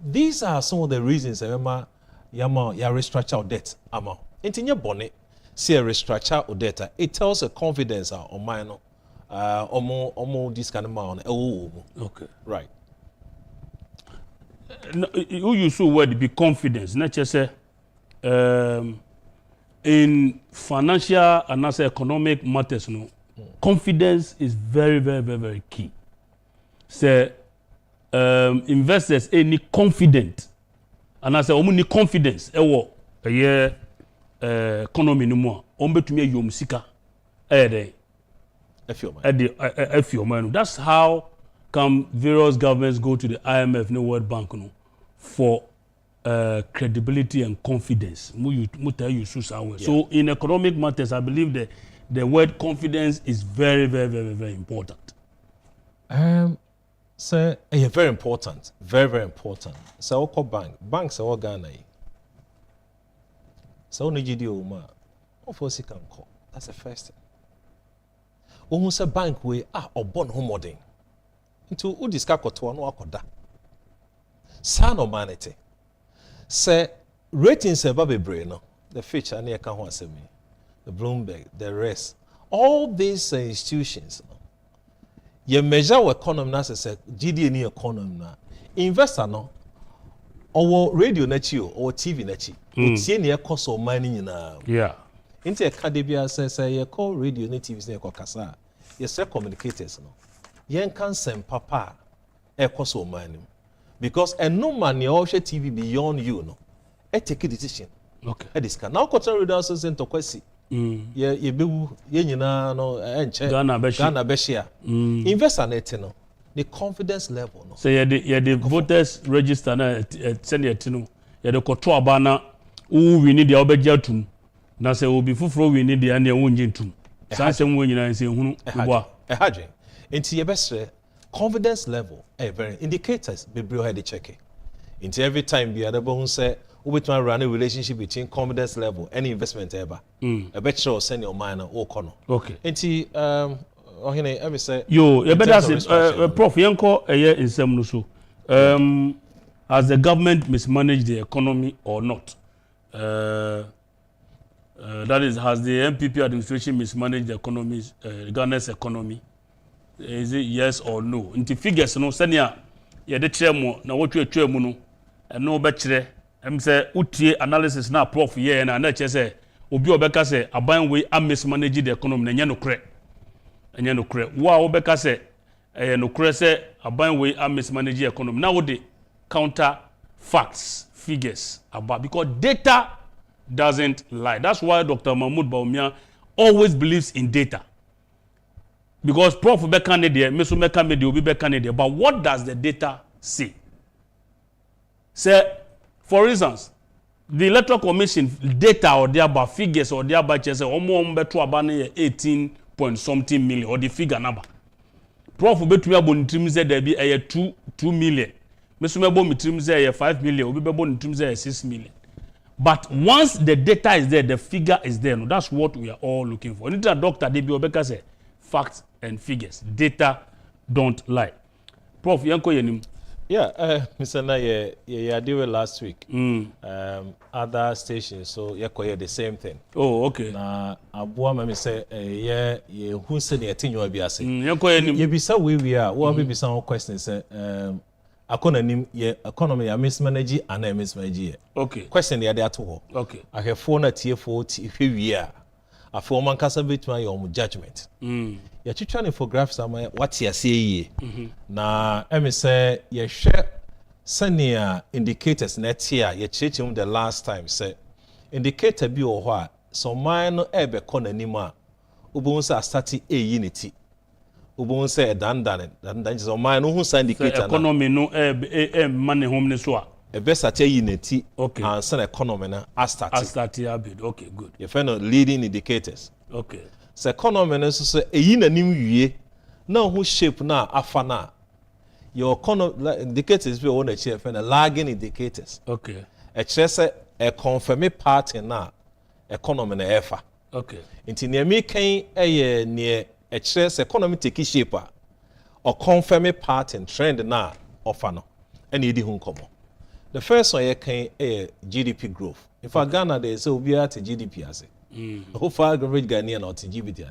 These are some of the reasons yama restructure our debt amount. Intinye bone see a restructure our debt. It tells a confidence on mine omo this kind of amount. Okay. Right. You use the word be confidence. Not just say in financial and also economic matters, no. Confidence is very, very, very, very key. Say investors any confident and I say need confidence economy no more betumi yom sika that's how come various governments go to the IMF and the World Bank for credibility and confidence. So in economic matters I believe that the word confidence is very, very, very, very important. So, very important, very, very important. So, banks are all Ghana. So, Nigeria, that's the first thing. When say bank way or bond homoding into who discuss to no akoda. San or manity. Say ratings are baby no. The Fitch and the Bloomberg, the rest, all these institutions. You measure our economy as a GDP ni economy na investor no or radio nachi or TV nachi utie ni cost of money na yeah into academia say you call radio na TV na kasa you say communicators no yen can send papa e cost of money because no man you share TV beyond you no e take a decision okay e this can now cultural radio assistant to kwesi ye bewu ye nyina no enche Ghana Beshia investor net no the confidence level no say ye the voters register na send ye tino ye the koto aba na wo wini dia obegya tum na say obi fufuro wini dia na wo nje tum sansem wo nyina nse hunu bo hadwen enti ye besre confidence level very indicators bebre head check enti every time be adabo say we try to run a relationship between confidence level and investment ever. A better send your mind or corner. Okay. Enti every say yo, you better say Prof Yanko a year in some so. Has the government mismanaged the economy or not? That is, has the MPP administration mismanaged the economy, Ghana's economy? Is it yes or no? Into figures no senya ye de tremo na what you tremo no and no betre. Say utie analysis na Prof ye na che say obi obeka say aban we mismanage the economy na nya no kre wa obeka say no kre say aban we mismanage the economy na wo de counter facts figures about because data doesn't lie. That's why Dr. Mahmoud Bawumia always believes in data, because Prof beka ne de me so meka me de obi beka ne de, but what does the data say? Say for instance, the Electoral Commission data or thereby figures or thereby say omo beto abane 18 point something million or the figure number. Prof betumi abon trim say there be 2 million. Mesume bo mitrim say 5 million, obi be bon trim say 6 million. But once the data is there, the figure is there. No, that's what we are all looking for. Need a doctor Debi Obeka say facts and figures. Data don't lie. Prof yanko yenim. Yeah, Mr. Na, yeah, did last week. Other stations, so yeah, the same thing. Oh, okay. Na abuwa mami say, yeah, who said the thing you are be asking? Yanko yenim. Yeah, bisa we are. What be some questions? Say, economy, yeah, economy, I mismanage and I mismanage. Okay. Question the other two. Okay. I have phone at tier 40 if we are. A former casa bit my own judgment. You're trying infographics am what you say. Na me say you share senior indicators net year you check him the last time say indicator bi o ho a so mine no ebe kon anima ubun sa start a unity Ubon say dan is on my no who indicator economy no money home ne so a e be start unity okay and send economy na start a bit okay good you find leading indicators okay so economy no so eyi nanim wie na who shape na afa na your economy indicators be won achieve find lagging indicators okay e kire say e confirm part na economy na efa okay nti ne mi kan eye ne e kire say economy take shape a or confirm part and trend na offer no and edi hu nkomo. The first one can GDP growth. In fact, Ghana there so we are to GDP as how far average Ghanaian or to GDP.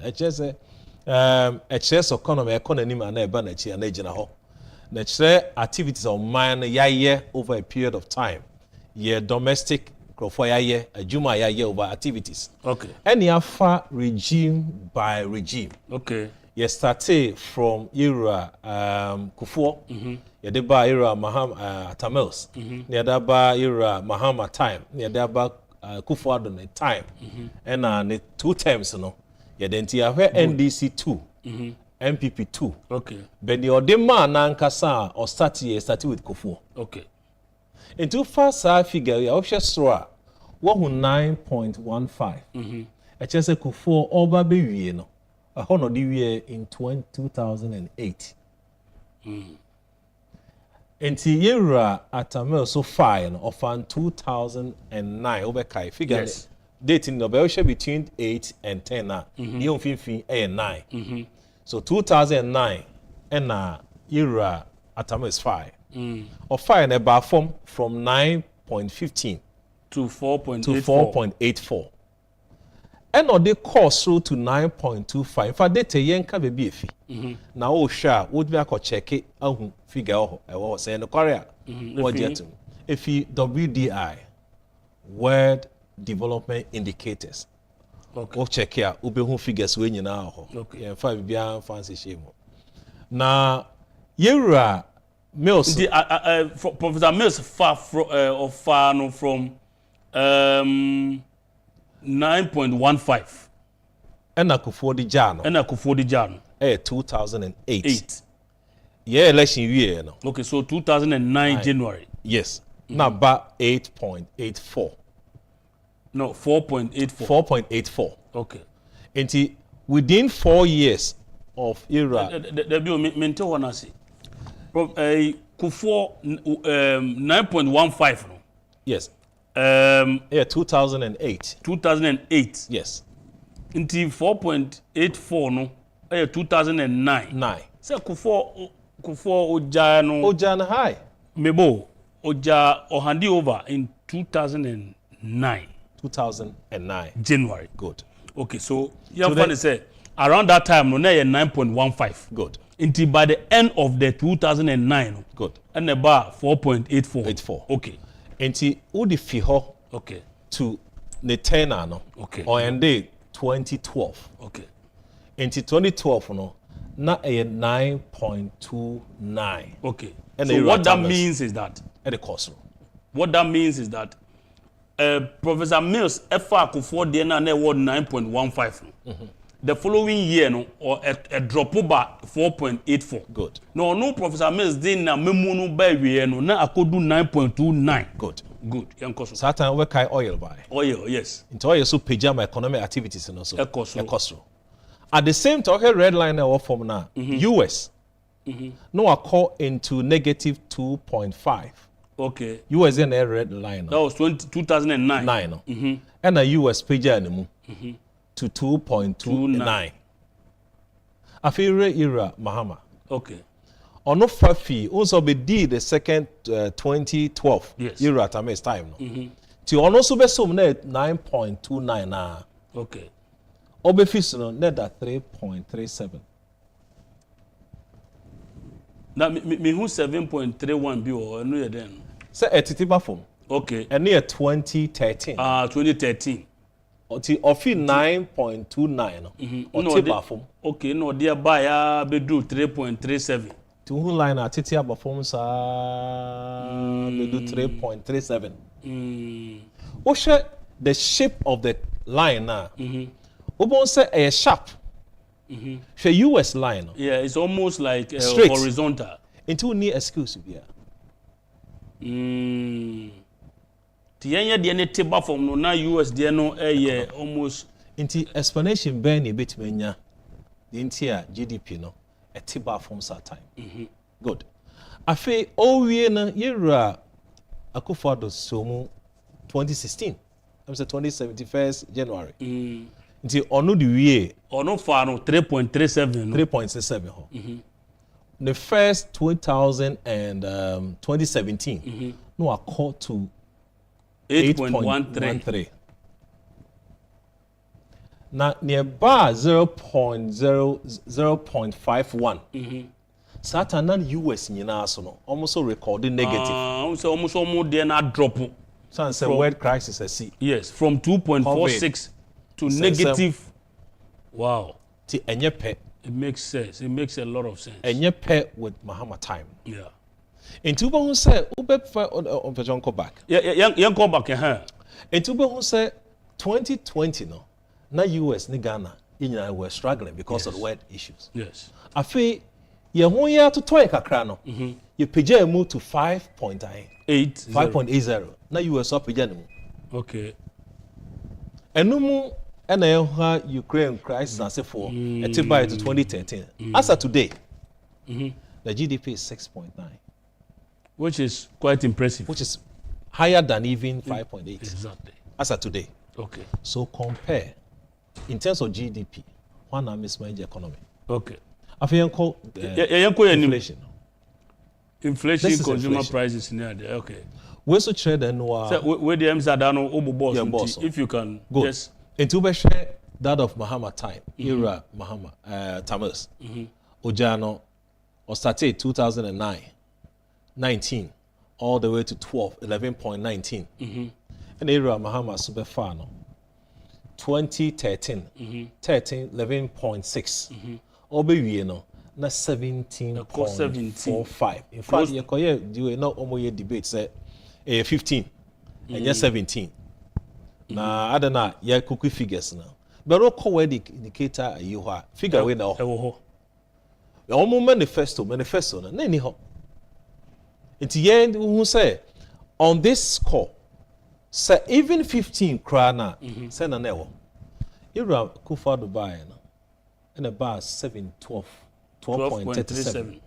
HS economy and eba na chi na gina ho. Na chere activities of mine yaye over a period of time. Ye domestic growth yaye ajuma yaye over activities. Okay. Any afa regime by regime. Okay. Ye started from era Kufuor. Yadeba era Tamils. Yadaba era Mahama time. Yadaba akufo-addo time. And 2 terms no. Yadenti ahe NDC 2. MPP 2. Okay. But the odema na nkasa or start with Kufuor. Okay. Into first figure ya option stroa. What 9.15. Echese Kufuor oba be wie no. A honor in 2008. Enti yera atamel so fine of 2009 obekai figure yes. Dating the belshare between 8 and 10 na you fin 9 so 2009 and yera atamel is 5 of fine about from 9.15 to 4.84 and or they cost through to 9.25. In fact, they tell yenka baby efi. Now, oh, sure, would be a check it, figure out, I was saying the Korea. What yet? If you WDI, World Development Indicators. Okay. Oh, check here, ube who figures when you now. Okay. And 5 beyond fancy shame. Now, Yera Mills. Professor Mills far from 9.15. And akufo-addo jano. And akufo-addo jano. 2008. Yeah, election year no. Okay, so 2009 January. Yes. Number 8.84. No, 4.84. 4.84. Okay. And within 4 years of era. There be mental one I see. Kufuor 9.15 no. Yes. 2008. 2008. Yes. Until 4.84 no. 2009. So Kufuor Ojano high. Mebo Oja ohandi over in 2009. 2009. January. Good. Okay, so you have to say around that time no 9.15. Good. Until by the end of the 2009. Good. And about 4.84. 84. Okay. Until udi fiho. Okay. To the 10 no. Okay. Or end 2012. Okay. Until 2012 no. Na 9.29. Okay. And so what that means is that at the cost. What that means is that Professor Mills FR Akufo there na word 9.15. The following year no or a drop over 4.84. Good. No Professor Mills din na memu no ba wie no na akodu 9.29. Good. Good. Yankoso. Satan we kai oil buy. Oil, yes. Into oil so pajama economic activities and also. Ekoso. At the same time, red line or form now. US. No, I call into negative 2.5. Okay. US in a red line. That was 2009. 9. And a US page to 2.29. A favorite era, Mahama. Okay. On no fee, also be the second 2012 era at a time. To also be some 9.29 now. Okay. Obefis net at 3.37. Now me who 7.31 be or no then. Say a titiba form. Okay. And near 2013. 2013. Until ofi 9.29 or tiba form. Okay, no dear buyer be do 3.37. To who line at titiba form sa be do 3.37. Osha the shape of the line now. Obon say a sharp. The US line. Yeah, it's almost like straight. Horizontal. Until near excuse be. The any table from no na US there no almost into explanation ben a bit menya the entire GDP no a table from that time. Good. Afe all we na yera akufo-addo somu 2016. I'm say 2071 January. Until ono the year ono far no 3.37 no 3.67 ho. The first 2017 no a call to 8.13. Now nearby 0.51. Satan US no almost recording negative. Almost there na drop. So it's a world crisis I see. Yes, from 2.46 to negative. Wow. It makes sense. It makes a lot of sense. And you pay with Mahama time. Yeah. In Tuba who say Ube on John go back. Yeah, go back In Tuba who say 2020 no, na US ni Ghana were struggling because of the world issues. Yes. I feel ye won year to toy kakra no. You page move to 5.80. Na US up page no. Okay. Enumu and Ukraine crisis and so forth, to 2013. As of today, the GDP is 6.9, which is quite impressive. Which is higher than even 5.8. Exactly. As of today. Okay. So compare in terms of GDP, one mismanaged economy. Okay. I think inflation. Inflation, consumer prices near there. Okay. We also trade and where the M's are done over boss. If you can, go. Yes. Into share that of Mahama time, era Mahama, Tamas, Ojano, or started 2009, 19, all the way to 11.19. And era Mahama Superfano, 2013, 11.6. Obe no na 17.45. In fact, you do not almost debate say 15 and you're 17. Na adana ya kuku figures na but what call the indicator you ha figure we na ho omo manifesto na ni ho nti ye who say on this score say even 15 kra na say na na ho ira kufa Dubai na and about 12.37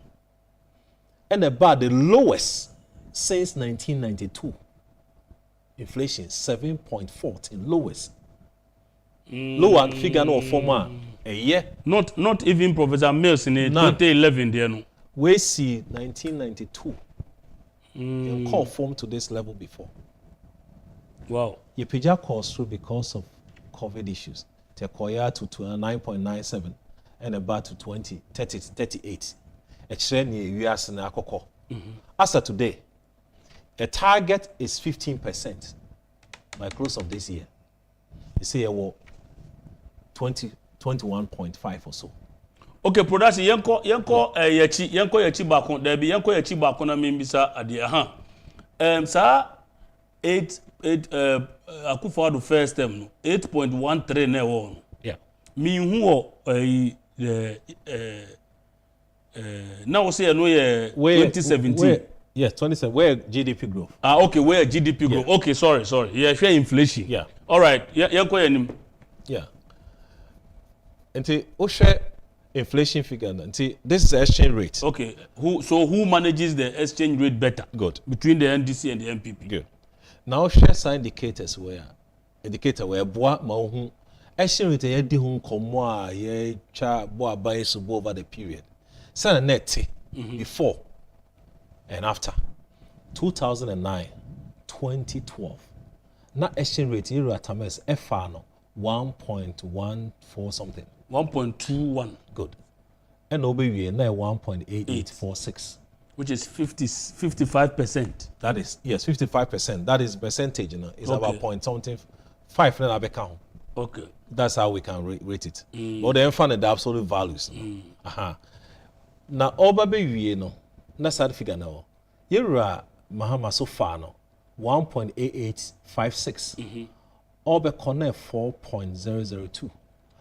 and about the lowest since 1992. Inflation 7.14, lowest. Lower figure no former a year. Not even Professor Mills in 2011 there no. We see 1992. You call form to this level before. Wow. Your pija cost through because of COVID issues. Tekoya to 9.97 and about to 38. A trend we are seeing akoko. As of today, a target is 15% by close of this year. You see, 21.5 or so. Okay, production yanko yachi bakon there be yanko yachi bakon na membisa ade aha. Sir 8 akufo-addo first term no 8.13 na wo. Yeah. Me hu now say no ye 2017. Yes, 27. Where GDP growth? Okay, where GDP growth? Yeah. Okay, sorry. Yeah, share inflation. Yeah. All right. Yeah. And we share inflation figure. And this is the exchange rate. Okay. Who manages the exchange rate better? Good. Between the NDC and the MPP. Good. Now share some indicators where boa mahu exchange rate yedi hu komo a ye cha boa buy so over the period. Say net before and after 2009, 2012, na exchange rate here at Tames FR no 1.14 something. 1.21. Good. And OBV na 1.8846. Which is 55%. That is 55%. That is percentage, you know. It's Okay. about point something 5 na account. Okay. That's how we can rate it. But then find the absolute values. Now OBV no. Na sad figure now. Yera Mahama so far no 1.8856. Obe connect 4.002.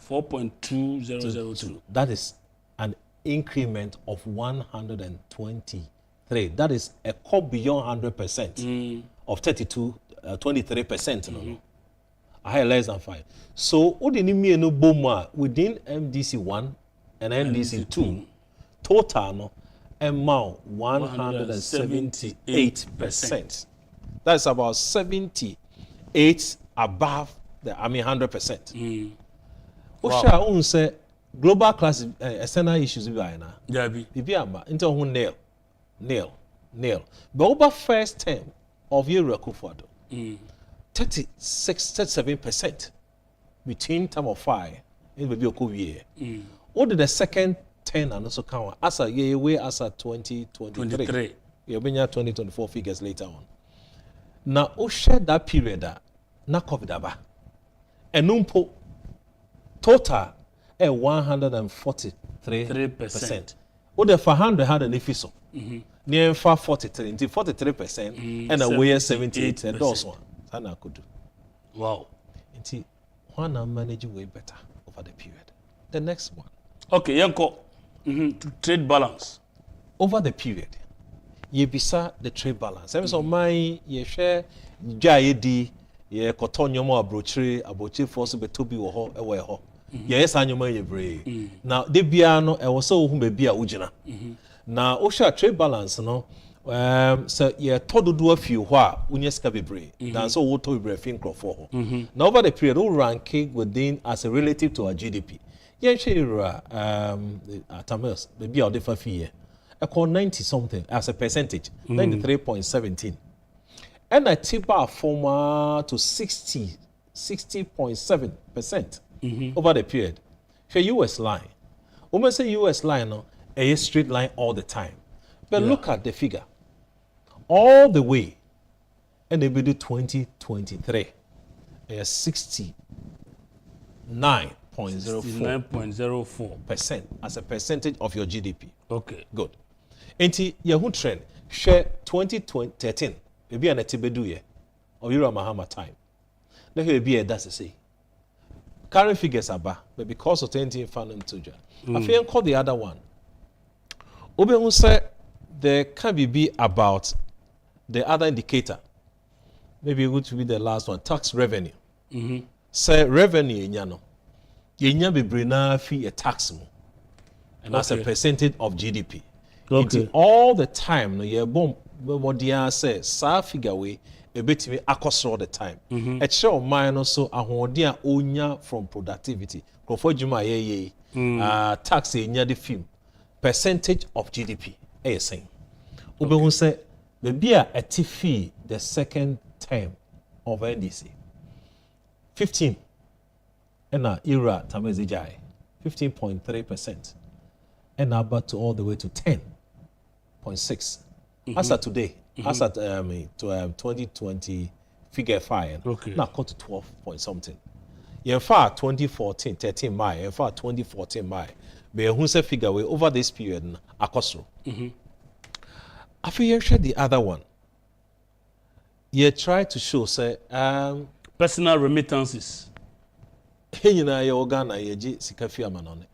4.2002. That is an increment of 123. That is a cut beyond 100% of 23%. No. I had less than 5. So, what do you mean no boma within MDC 1 and MDC 2 total no amount 178%. That's about 78 above the 100%. Osha un say global class external issues bi na. Jabi. Bibi amba into who nail. But over first term of year akufo-addo 37% between term of 5 in baby okuwie. What did the second 10 and also count as a year way as a 2023. You bring 2024 figures later on. Now Osha that period na COVID aba. Enumpo total 143%. What the 400 had an effiso. Near 43, 43%, and a way 78. And those one, Sana could do. Wow. And one are managing way better over the period. The next one. Okay, Yanko. Trade balance. Over the period, you bisa the trade balance. Every so my ye share JID, ye cotonyo mo abrochi force betobi wo ho. Yes, anyuma ye brave. Now, the biano, I was so whom be a ujina. Now, Osha trade balance, no, so ye told do a few unyeska be brave. Now, so what to be brave think for. Now, over the period, all ranking within as a relative to our GDP. Yen share, Tamils, the be our different fee. I call 90 something as a percentage, 93.17. And I tip our former to 60.7%. Over the period. For US line. When we say US line, no, a straight line all the time. But look at the figure. All the way. And they do 2023. A 69.04% as a percentage of your GDP. Okay. Good. Enti Yahoo trend share 2013. Maybe an etibedu ye. Or Euro Mahama time. Let me be a that's to say. Current figures are bad, but because of 20 funding to John. I feel call the other one. Obe say there can be about the other indicator. Maybe it would be the last one, tax revenue. Say revenue nyano. Yenya be brina fee a tax mo. And as a percentage of GDP. Okay. All the time, no ye bomb what the say sa figure way. A bit me across all the time. A show mine also a hondia onya from productivity. Juma tax in the film. Percentage of GDP. Saying. Ube who say maybe a fee the second term of NDC. 15. And era tamezijai. 15.3%. And about to all the way to 10.6. As of today. As at 2020 figure 5, now cut to 12 point something. In fact, 2014, 13 May, in fact, 2014 May, but who say figure way over this period, akosro. I feel you share the other one. You try to show say personal remittances. You know your Ghana ye sikafia manone.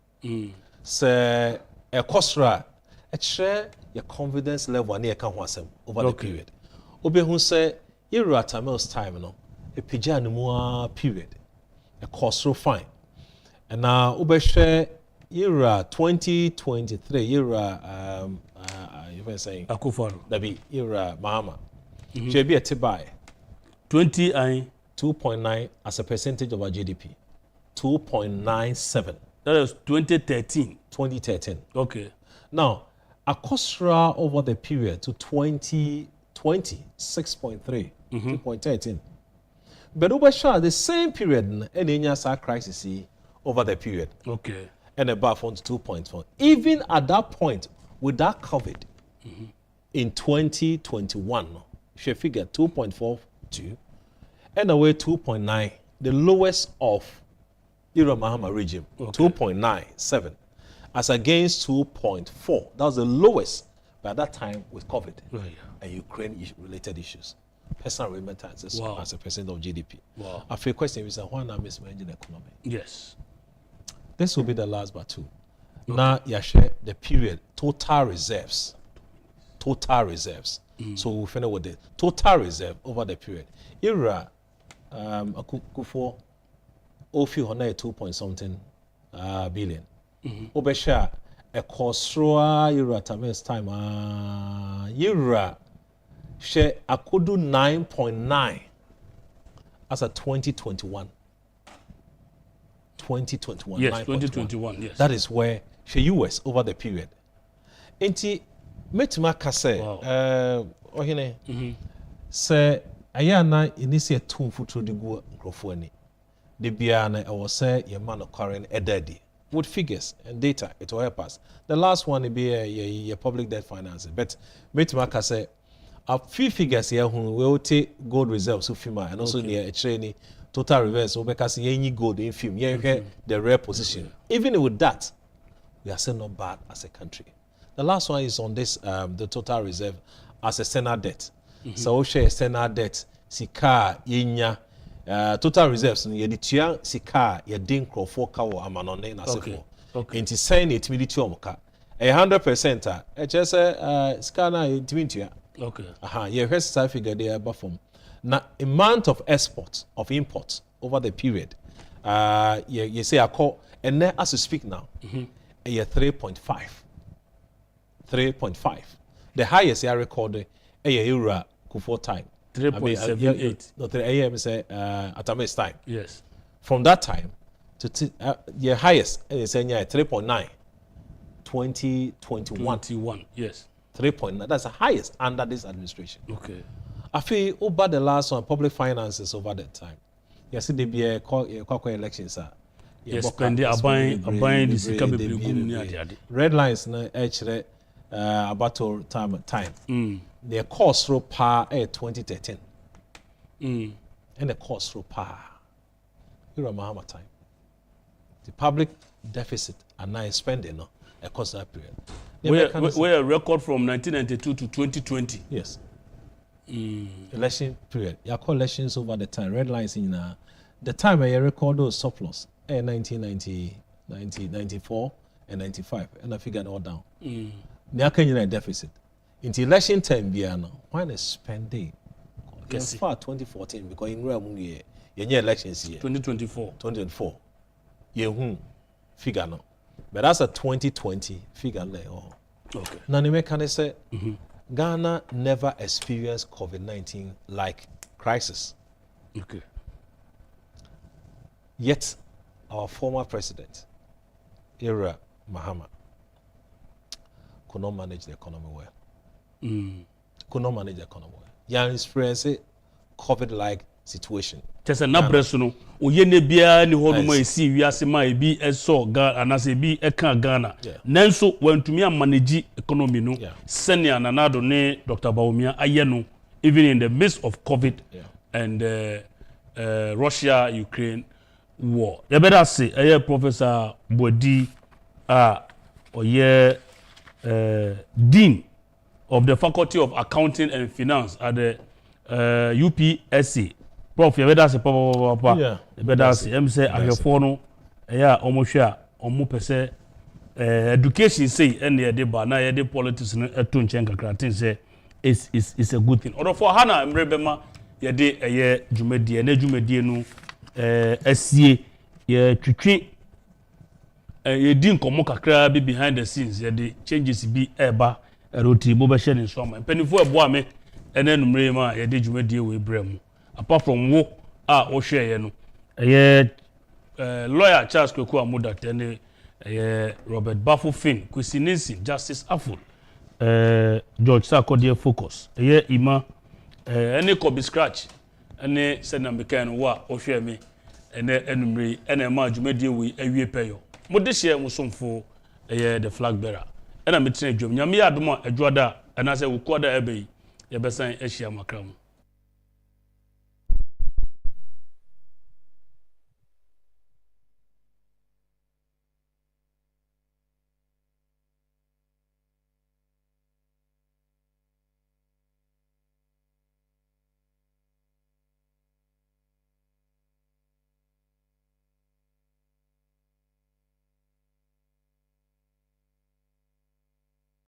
Say a kosra a share your confidence level and over the period. Obe who say you at Tamil's time no a pijanumua period. A cost so fine. And now Obe share era 2023 era you were saying akufo-addo. That be era Mahama. Should be a tibai 2.9 as a percentage of our GDP. 2.97. That was 2013. 2013. Okay. Now Akosra over the period to 2020, 6.3, 2.13. But over the same period, any crisis over the period. Okay. And above on 2.4. Even at that point, without COVID, in 2021, she figured 2.42, and away 2.9, the lowest of Euro Mahama regime, 2.97. As against 2.4. That was the lowest by that time with COVID and Ukraine-related issues. Personal remittances as a percent of GDP. Wow. I feel question is why not mismanaging the economy? Yes. This will be the last but two. Okay. Now, you share the period, total reserves. Total reserves. So we'll finish with the total reserve over the period. Era, akufo, ofi hona 2 point something billion. Obesha, a kosroa, era tames time, era, share akudu 9.9 as a 2021. 2021. Yes, 2021, yes. That is where she US over the period. Enti metima kase ohene se ayana inisi tun futuro de go nkrofo ani de bia na e wo se ye man quarren edadi with figures and data it will help us. The last one be a public debt financing, but metima kase a few figures here who will take gold reserves so fima and also near a training total reverse so because any gold in film the rare position. Even with that, we are still not bad as a country. The last one is on this the total reserve as a standard debt. So share standard debt sika yenya total reserves ni yeditua sika yedin crofo ka wo amanone na sefo. Enti sign it military omka 100% just sika na yeditua. Okay. Yeah, here's the figure there above from. Now, amount of export, of import over the period, you say I call, and then as you speak now, 3.5. 3.5. The highest I recorded, a year for time. 3.78. No, 3 a.m. say at Ames time. Yes. From that time to your highest, is 3.9. 2021. Yes. 3.9. That's the highest under this administration. Okay. I feel over the last one, public finances over that time. You see, there be a elections. Yes, spend buying the red lines na actually about time. The cost through par 2013. And the cost through par. You remember time. The public deficit and now spending no across that period. We a record from 1992 to 2020. Yes. Election period. You call elections over the time. Red lines in the time I record those surplus. 1990, 1994 and 95. And I figured all down. There can you deficit. Into election time, why not spend it? As far 2014, because in real money, your elections here. 2024. 2024. You figure now. But that's a 2020 figure. Okay. Now, the mechanic say, Ghana never experienced COVID-19 like crisis. Okay. Yet, our former president, Ira Mahama, could not manage the economy well. Could not manage the economy well. Young experience COVID-like situation. Just an abresuno. Oyene bia ni hono mo esi wiase ma ebi eso Ghana anase ebi eka Ghana. Nanso wantumi manage economy no. Senior nanado ne Dr. Baumia aye no even in the midst of COVID and Russia Ukraine war. You better say aye Professor Boadi oye Dean of the Faculty of Accounting and Finance at the UPSC. Prof, you better say papa. You better say say Agyapong no almost share pese education say and the deba na ye politics no eto nchen kakra tin say is a good thing. Or for hana mrebema ye de dwumedie na dwumedie no asie ye twitwe ye din komo kakra be behind the scenes ye de changes bi eba roti bo be share ni so am penifo ebo ame ene numre ma ye de dwumedie we bremu. Apart from wo o share ye no lawyer Charles Kweku Amuda tene Robert Bafofin Kwesi Justice Aful George Sarkodie Focus ima any copy scratch any send mekan wa o share me ene enumre ene ma dwumedie we awie peyo mo de share musomfo the flag bearer ena metene dwom nyame adom adwoada ana se wo koda ebe ye besan ahia makram